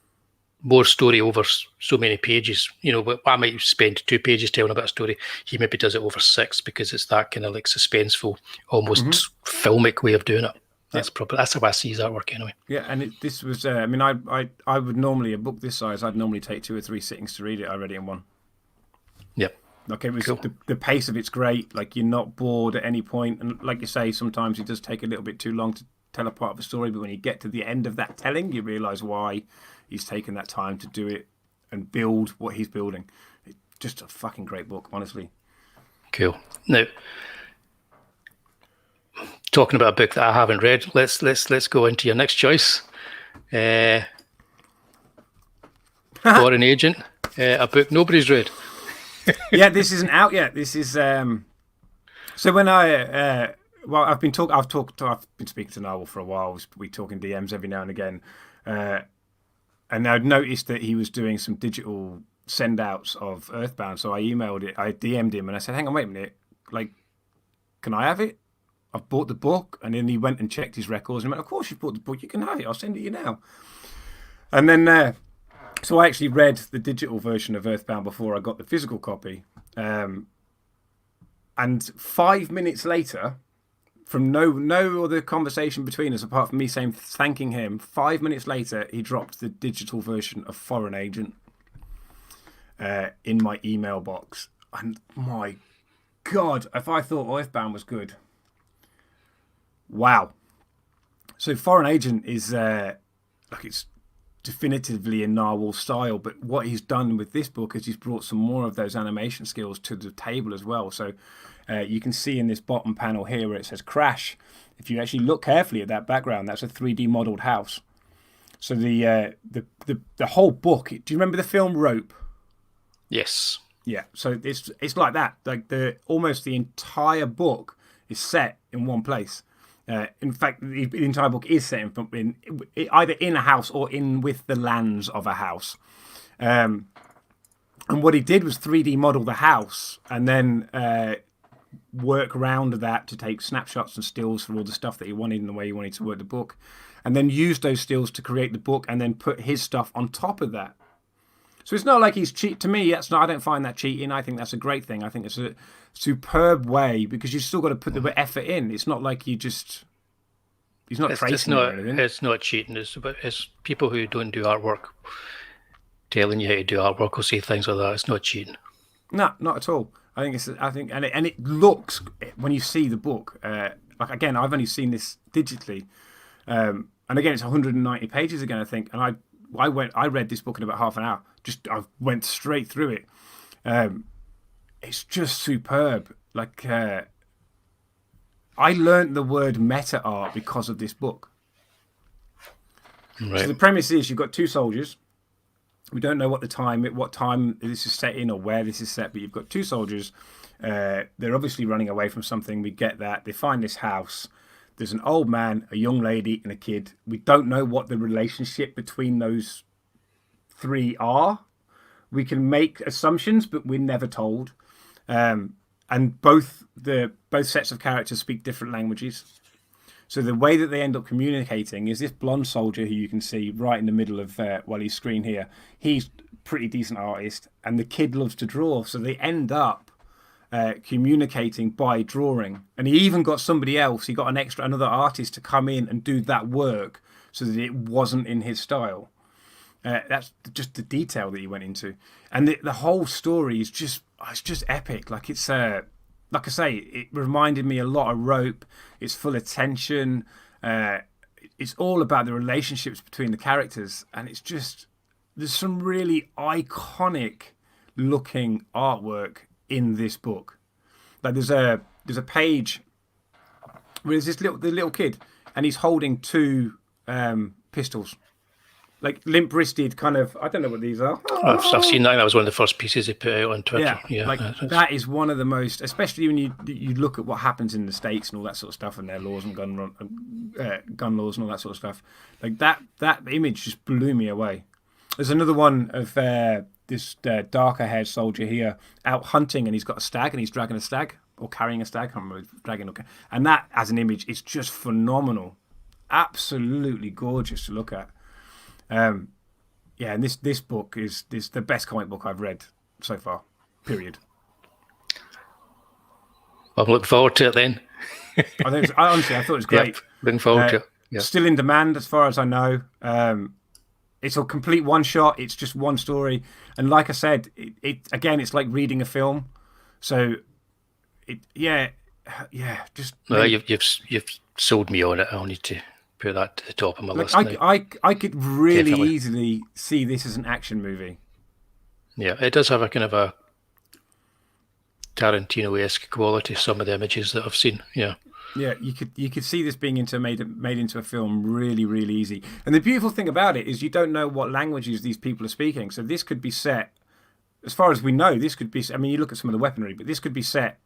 more story over so many pages. I might spend 2 pages telling a bit of story. He maybe does it over 6 because it's that kind of like suspenseful, almost filmic way of doing it. That's how I see his artwork anyway. Yeah, and this was. I would normally, a book this size, I'd normally take 2 or 3 sittings to read it. I read it in 1. Yep. Like it was cool. The pace of it's great. Like you're not bored at any point, and like you say, sometimes it does take a little bit too long to tell a part of a story. But when you get to the end of that telling, you realise why he's taken that time to do it and build what he's building. It's just a fucking great book, honestly. Cool. Now, talking about a book that I haven't read, let's go into your next choice. Foreign Agent, a book nobody's read. Yeah, this isn't out yet. This is so when I've been speaking to Narwhal for a while. We talk in DMs every now and again. and I'd noticed that he was doing some digital send outs of Earthbound, so I DM'd him, and I said, "Hang on, wait a minute, like, can I have it? I've bought the book." And then he went and checked his records, and went, "Of course you've bought the book. You can have it. I'll send it you now." And then, so I actually read the digital version of Earthbound before I got the physical copy. And 5 minutes later, from no other conversation between us apart from me saying thanking him, 5 minutes later he dropped the digital version of Foreign Agent in my email box. And my God, if I thought Earthbound was good, wow. So Foreign Agent is it's definitively in Narwhal style, but what he's done with this book is he's brought some more of those animation skills to the table as well. So you can see in this bottom panel here where it says Crash, if you actually look carefully at that background, that's a 3D modelled house. So the whole book, do you remember the film Rope? Yes. Yeah, so it's like that. Like almost the entire book is set in one place. In fact, the entire book is set in either in a house or in with the lands of a house. And what he did was 3D model the house and then work around that to take snapshots and stills for all the stuff that he wanted and the way he wanted to work the book, and then use those stills to create the book and then put his stuff on top of that. So it's not like he's cheat. To me, that's not. I don't find that cheating. I think that's a great thing. I think it's a superb way because you've still got to put the effort in. It's not like he's not tracing or anything. It's not cheating. It's people who don't do artwork telling you how to do artwork or say things like that. It's not cheating. No, not at all. And it looks, when you see the book, like again, I've only seen this digitally, and again, it's 190 pages again, I think, and I read this book in about half an hour. I went straight through it. It's just superb. Like I learned the word meta art because of this book. Right. So the premise is you've got two soldiers. We don't know what time this is set in or where this is set, but you've got two soldiers. They're obviously running away from something. We get that. They find this house. There's an old man, a young lady, and a kid. We don't know what the relationship between those three are. We can make assumptions, but we're never told. And both sets of characters speak different languages. So the way that they end up communicating is this blonde soldier who you can see right in the middle of Wullie's screen here. He's a pretty decent artist, and the kid loves to draw. So they end up communicating by drawing. And he even got somebody else. He got another artist to come in and do that work so that it wasn't in his style. That's just the detail that he went into, and the whole story is just epic. Like it's like I say, it reminded me a lot of Rope. It's full of tension. It's all about the relationships between the characters, and there's some really iconic looking artwork in this book. Like there's a page where there's the little kid, and he's holding two pistols. Like limp-wristed kind of, I don't know what these are. I've seen that. That was one of the first pieces they put out on Twitter. Yeah, like that is one of the most, especially when you look at what happens in the States and all that sort of stuff, and their laws and gun laws and all that sort of stuff. Like that image just blew me away. There's another one of this darker-haired soldier here out hunting, and he's got a stag, and he's dragging a stag or carrying a stag. I can't remember dragging. And that, as an image, is just phenomenal, absolutely gorgeous to look at. And this book is the best comic book I've read so far. Period. I'm looking forward to it then. I thought it was great. Yep, looking forward to it. Yep. Still in demand as far as I know. It's a complete one shot. It's just one story, and like I said, it's like reading a film. So, just. Well, you've sold me on it. I'll need to put that to the top of my list. I could really easily see this as an action movie. Yeah, it does have a kind of a Tarantino-esque quality. Some of the images that I've seen. Yeah. Yeah, you could see this being made into a film really, really easy. And the beautiful thing about it is you don't know what languages these people are speaking. So this could be set, as far as we know, this could be. I mean, you look at some of the weaponry, but this could be set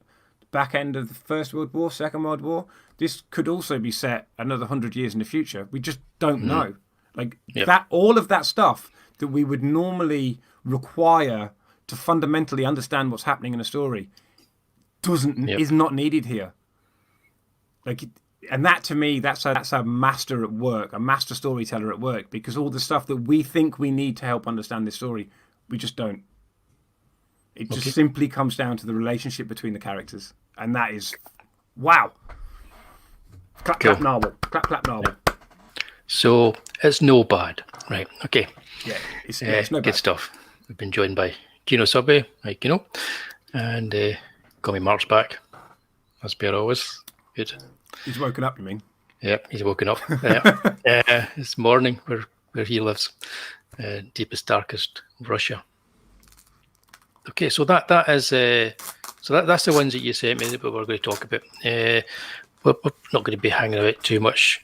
back end of the First World War, Second World War. This could also be set another 100 years in the future. We just don't know. Like Yep. that, all of that stuff that we would normally require to fundamentally understand what's happening in a story Yep. is not needed here. Like, and that to me, that's a master at work, a master storyteller at work, because all the stuff that we think we need to help understand this story, we just don't. It just simply comes down to the relationship between the characters, and that is, wow. Clap, clap, Narwhal. Clap, clap, Narwhal. So it's no bad, right? Okay. Yeah, it's no bad. Good stuff. We've been joined by Gino Subway, like and Gummy Mark's back, as per always. Good. He's woken up, you mean? Yep, he's woken up. It's morning where he lives, deepest, darkest Russia. Okay, so that's the ones that you sent me that we're going to talk about. We're not going to be hanging out too much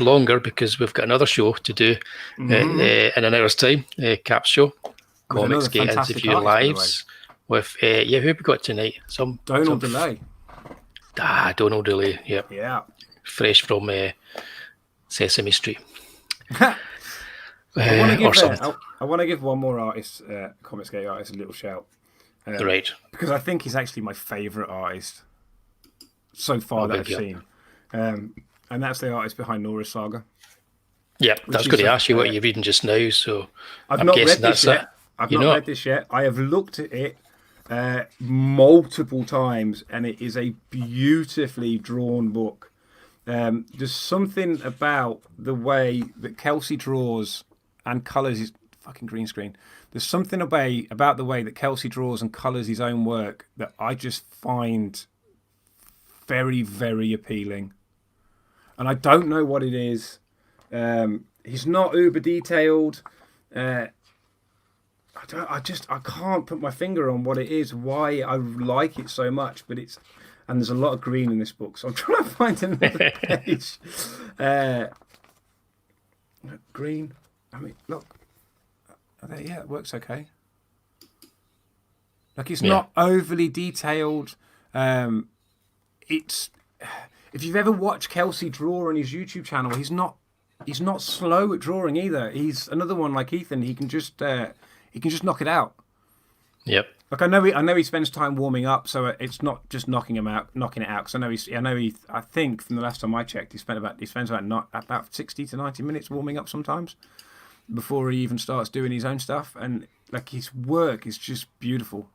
longer because we've got another show to do in an hour's time. Cap's show, Comics Gate Interview Lives with who have we got tonight? Donald Delay. Donald Delay. Yep. Yeah. Fresh from Sesame Street. I want to give one more artist, Comics Gate artist, a little shout. Right. Because I think he's actually my favourite artist so far that I've seen. And that's the artist behind Nora's Saga. Yep, that's going to ask you what you're reading just now. So I've not read this yet. I've not read this yet. I have looked at it multiple times, and it is a beautifully drawn book. There's something about the way that Kelsey draws and colours his fucking green screen. There's something about the way that Kelsey draws and colours his own work that I just find very, very appealing. And I don't know what it is. He's not uber detailed. I can't put my finger on what it is, why I like it so much, but and there's a lot of green in this book, so I'm trying to find another page. Green. I mean, look. Yeah, it works okay. Like, it's not overly detailed. It's if you've ever watched Kelsey draw on his YouTube channel, he's not slow at drawing either. He's another one like Ethan. He can just knock it out. Yep. Like I know he spends time warming up, so it's not just knocking it out. Because I think from the last time I checked, he spends about 60 to 90 minutes warming up sometimes before he even starts doing his own stuff. And like his work is just beautiful,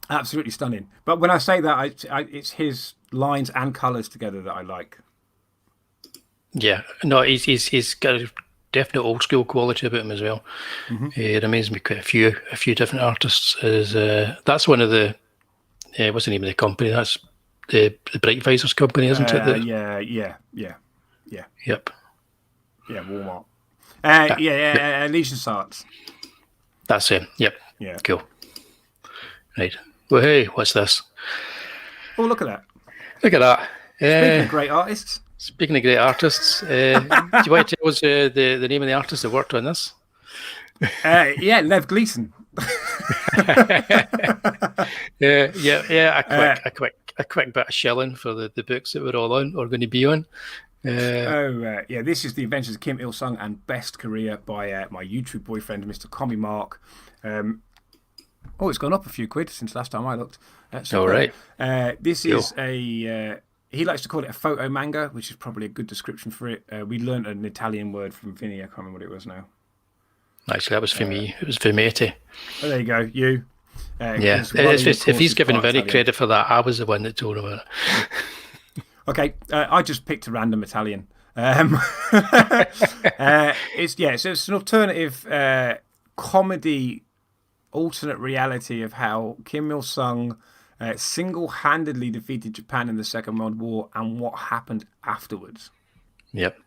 absolutely stunning. But when I say that, it's his lines and colours together that I like. Yeah, no, he's got a definite old school quality about him as well. It reminds me quite a few different artists. That's one of the what's the name of the company? That's the Bright Visors company, isn't it? Yeah. Yep. Yeah, Walmart. Legion Arts. That's him. Yep. Yeah. Cool. Right. Well, hey, what's this? Oh, look at that. Look at that. Speaking of great artists. Speaking of great artists, do you want to tell us the name of the artist that worked on this? Lev Gleason. A quick bit of shilling for the books that we're all on or going to be on. This is The Adventures of Kim Il-sung and Best Career by my YouTube boyfriend, Mr. Commie Mark. It's gone up a few quid since last time I looked. All right. This is he likes to call it a photo manga, which is probably a good description for it. We learnt an Italian word from Vinny. I can't remember what it was now. Actually, that was for me. It was Fumetti. Oh, there you go. You. If he's given Vinny credit for that, I was the one that told him about it. Okay, I just picked a random Italian. It's an alternative comedy, alternate reality of how Kim Il-sung single-handedly defeated Japan in the Second World War and what happened afterwards. Yep.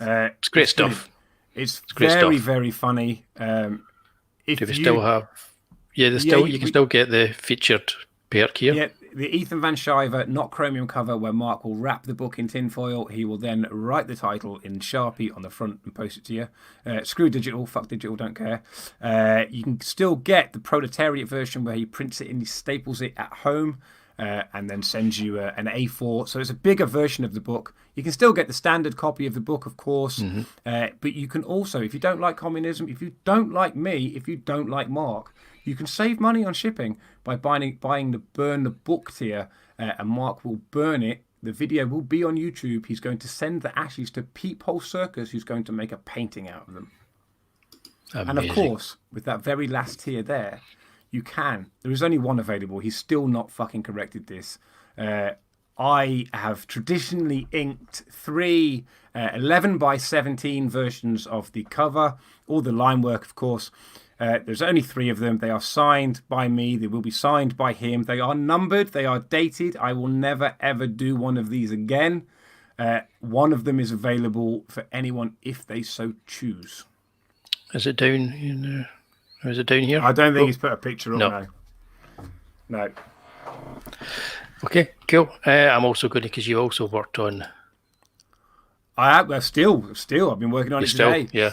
It's great stuff. It's very, very funny. Do we still have... you can still get the featured perk here. Yeah, the Ethan Van Sciver, not chromium cover, where Mark will wrap the book in tinfoil. He will then write the title in Sharpie on the front and post it to you. Screw digital, fuck digital, don't care. You can still get the proletariat version where he prints it and he staples it at home. and then sends you an A4. So it's a bigger version of the book. You can still get the standard copy of the book, of course, but you can also, if you don't like communism, if you don't like me, if you don't like Mark, you can save money on shipping by buying the Burn the Book tier, and Mark will burn it. The video will be on YouTube. He's going to send the ashes to Peephole Circus, who's going to make a painting out of them. Amazing. And of course, with that very last tier there, there is only one available. He's still not fucking corrected this. I have traditionally inked 3 11 by 17 versions of the cover, all the line work, of course. There's only 3 of them. They are signed by me. They will be signed by him. They are numbered. They are dated. I will never, ever do one of these again. One of them is available for anyone if they so choose. Is it down? Is it down here? I don't think he's put a picture up. No. Okay, cool. I'm also going to, because you also worked on. I have still. I've been working on it today. Yeah.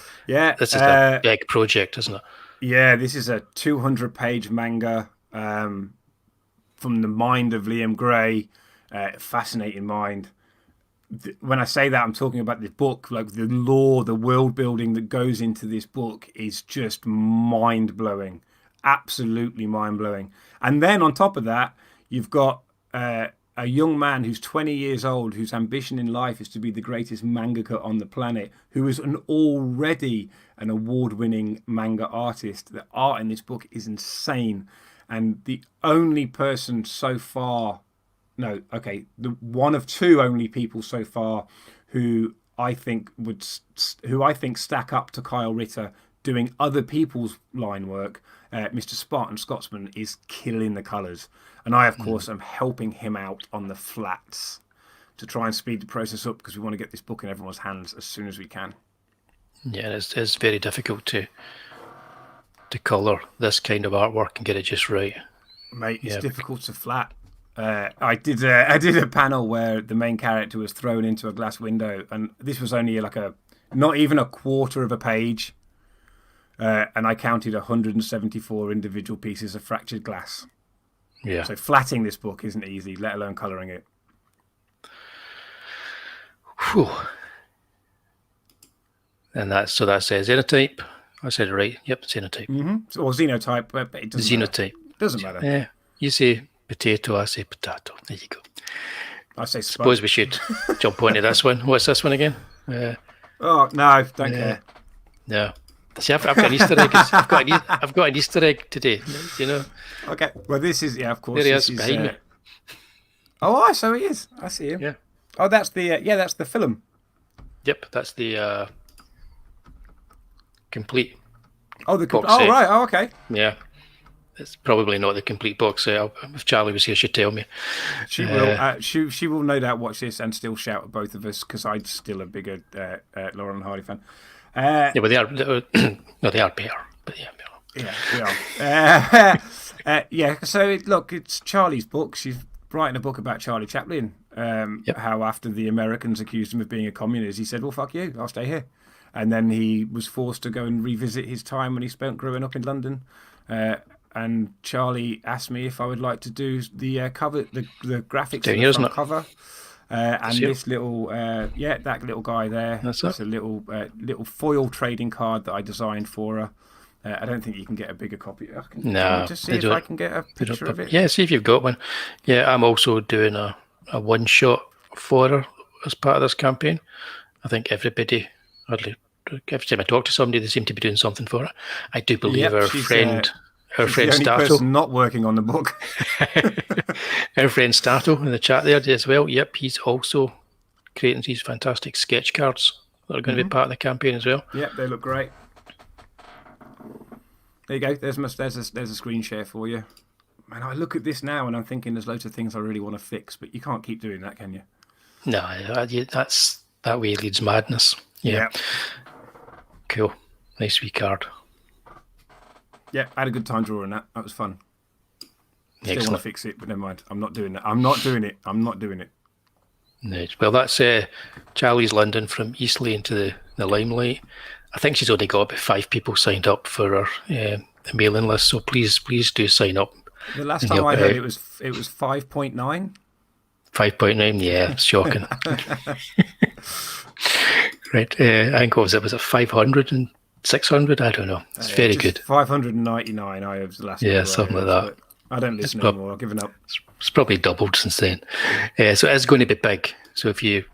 This is a big project, isn't it? Yeah, this is a 200-page manga from the mind of Liam Gray. Fascinating mind. When I say that, I'm talking about this book. Like the lore, the world building that goes into this book is just mind blowing, absolutely mind blowing. And then on top of that, you've got a young man who's 20 years old, whose ambition in life is to be the greatest mangaka on the planet, who is already an award-winning manga artist. The art in this book is insane, and the only person so far. The one of 2 only people so far who I think stack up to Kyle Ritter doing other people's line work. Mr. Spartan Scotsman is killing the colours, and I, of course, am helping him out on the flats to try and speed the process up because we want to get this book in everyone's hands as soon as we can. Yeah, it's very difficult to colour this kind of artwork and get it just right. Mate, it's difficult to flat. I did a panel where the main character was thrown into a glass window, and this was only not even a quarter of a page, and I counted 174 individual pieces of fractured glass. Yeah. So flatting this book isn't easy, let alone colouring it. Whew. And that's Xenotype. I said it right. Yep, Xenotype. Mm-hmm. Or Xenotype, but it doesn't matter. Doesn't matter. Yeah. You say potato, I say potato. There you go. I say spud. Suppose we should jump onto this one. What's this one again? Oh no, don't care. No. See, I've got an Easter egg. I've got an Easter egg today. You know. Okay. Well, this is of course. There he is behind me. Oh, so he is. I see him. Yeah. Oh, that's the film. Yep, that's the complete. Oh, box set. Right. Oh, okay. Yeah. It's probably not the complete box set. If Charlie was here, she'd tell me. She will. She will no doubt watch this and still shout at both of us because I'm still a bigger Laurel and Hardy fan. Yeah, but they are. No, they are better. But yeah, we are. So it's Charlie's book. She's writing a book about Charlie Chaplin. How after the Americans accused him of being a communist, he said, "Well, fuck you, I'll stay here." And then he was forced to go and revisit his time when he spent growing up in London. And Charlie asked me if I would like to do the cover, the graphics of the front cover. And this little, that little guy there. That's a little foil trading card that I designed for her. I don't think you can get a bigger copy. No, just see if I can get a picture of it. Yeah, see if you've got one. Yeah, I'm also doing a one-shot for her as part of this campaign. I think everybody, every time I talk to somebody, they seem to be doing something for her. I do believe her friend the only Stato. Person not working on the book. Our friend Stato in the chat there as well. Yep, he's also creating these fantastic sketch cards that are going to be part of the campaign as well. Yep, they look great. There you go. There's a screen share for you. Man, I look at this now and I'm thinking there's loads of things I really want to fix, but you can't keep doing that, can you? No, that way leads madness. Yeah. Cool. Nice wee card. Yeah, I had a good time drawing that. That was fun. Still want to fix it, but never mind. I'm not doing it. Nice. Well, that's Charlie's London from Eastleigh into the limelight. I think she's only got about 5 people signed up for her mailing list, so please do sign up. The last time I heard it was 5.9. 5.9, yeah, shocking. Right, I think what was it? Was it 500 and 600? I don't know. It's very good. 599. I was the last. Yeah, something like that. I don't listen anymore. I've given up. It's probably doubled since then. So it's going to be big. So if you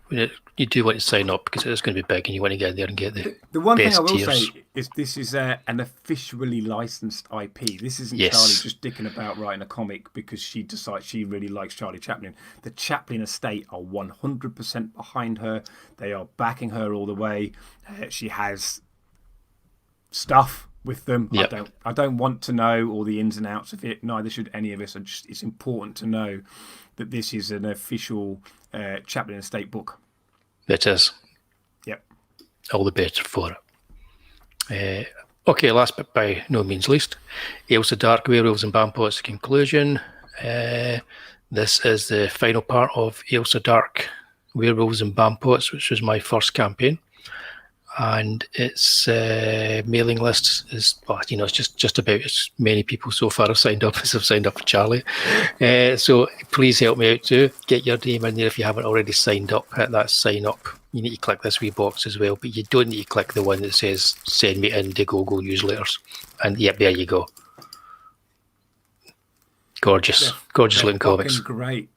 do want to sign up, because it is going to be big and you want to get there and get the one best thing I will tiers. say is this is an officially licensed IP. This isn't Yes. Charlie just dicking about writing a comic because she decides she really likes Charlie Chaplin. The Chaplin estate are 100% behind her. They are backing her all the way. She has stuff with them. Yep. I don't want to know all the ins and outs of it. Neither should any of us. It's important to know that this is an official Chaplin estate book. It is. Yep. All the better for it. Okay, last but by no means least, Ailsa Dark, Werewolves and Bampots conclusion. This is the final part of Ailsa Dark, Werewolves and Bampots, which was my first campaign. And its mailing list is, well, it's just about as many people so far have signed up as have signed up for Charlie. So please help me out too. Get your name in there if you haven't already signed up. Hit that sign up. You need to click this wee box as well, but you don't need to click the one that says send me Indiegogo newsletters. And yep, there you go. Gorgeous, gorgeous looking comics. Great.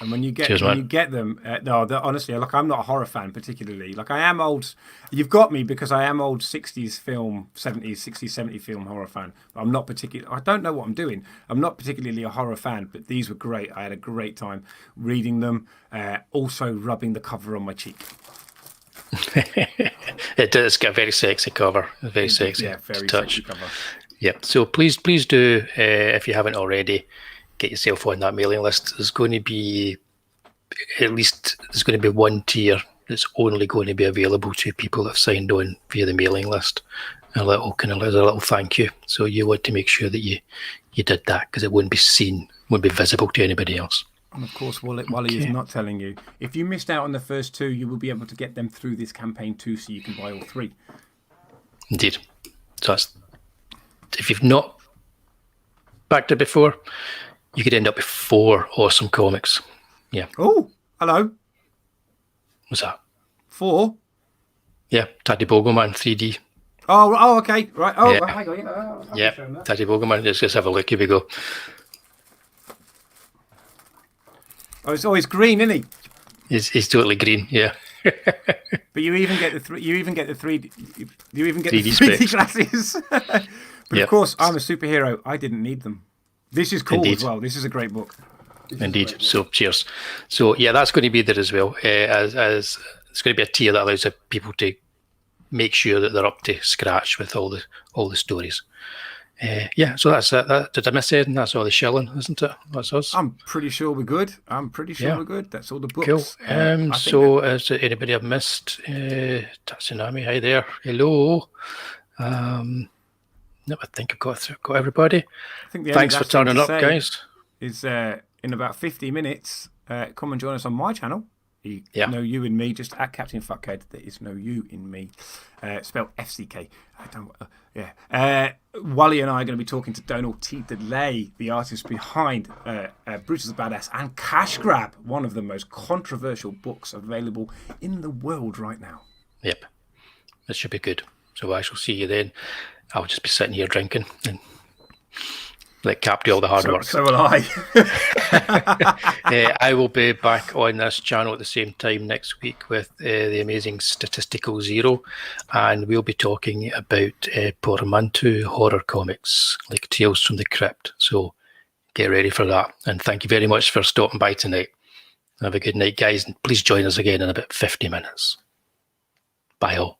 And when you get Cheers, you get them, honestly, like I'm not a horror fan particularly. Like I am old. You've got me because I am old 60s film, 70s, 60s, 70s film horror fan. But I'm not particularly. I don't know what I'm doing. I'm not particularly a horror fan, but these were great. I had a great time reading them. Also rubbing the cover on my cheek. It does get a very sexy cover. Very sexy. Yeah, very touch. sexy cover. Yep. So please do, if you haven't already, get yourself on that mailing list. There's going to be one tier that's only going to be available to people that have signed on via the mailing list. A little thank you. So you want to make sure that you did that, because it won't be seen, won't be visible to anybody else. And of course, Wullie is not telling you. If you missed out on the first two, you will be able to get them through this campaign too, so you can buy all three. Indeed. So if you've not backed it before, you could end up with 4 awesome comics. Yeah. Oh, hello. What's that? 4? Yeah, Taddy Bogoman 3D. Oh, okay. Right. Oh, yeah. Hang on. Yeah, Taddy Bogoman. Let's have a look. Here we go. Oh, it's always green, isn't he? He's totally green. Yeah. But you even get the 3D. You even get the 3D specs. glasses. But yep. Of course, I'm a superhero. I didn't need them. This is cool. Indeed. As well. This is a great book. Indeed. So cheers. So yeah, that's going to be there as well. As it's going to be a tier that allows people to make sure that they're up to scratch with all the stories. Yeah. So that's it. Did I miss anything? That's all the shilling, isn't it? That's us. I'm pretty sure we're good. We're good. That's all the books. Cool. So is there anybody I've missed? Tatsunami, hi there. Hello. No, I think I've got everybody. I think thanks for turning up, guys. Is in about 50 minutes, come and join us on my channel. No You in Me, just at Captain Fckhead. There is no You in Me. Spelled FCK. Wullie and I are going to be talking to Donald T. DeLay, the artist behind Brutus the Badass and Cash Grab, one of the most controversial books available in the world right now. Yep. That should be good. So I shall see you then. I'll just be sitting here drinking and let Cap do all the hard work. So will I. I will be back on this channel at the same time next week with the amazing Statistical Zero, and we'll be talking about portmanteau horror comics like Tales from the Crypt. So get ready for that. And thank you very much for stopping by tonight. Have a good night, guys, and please join us again in about 50 minutes. Bye all.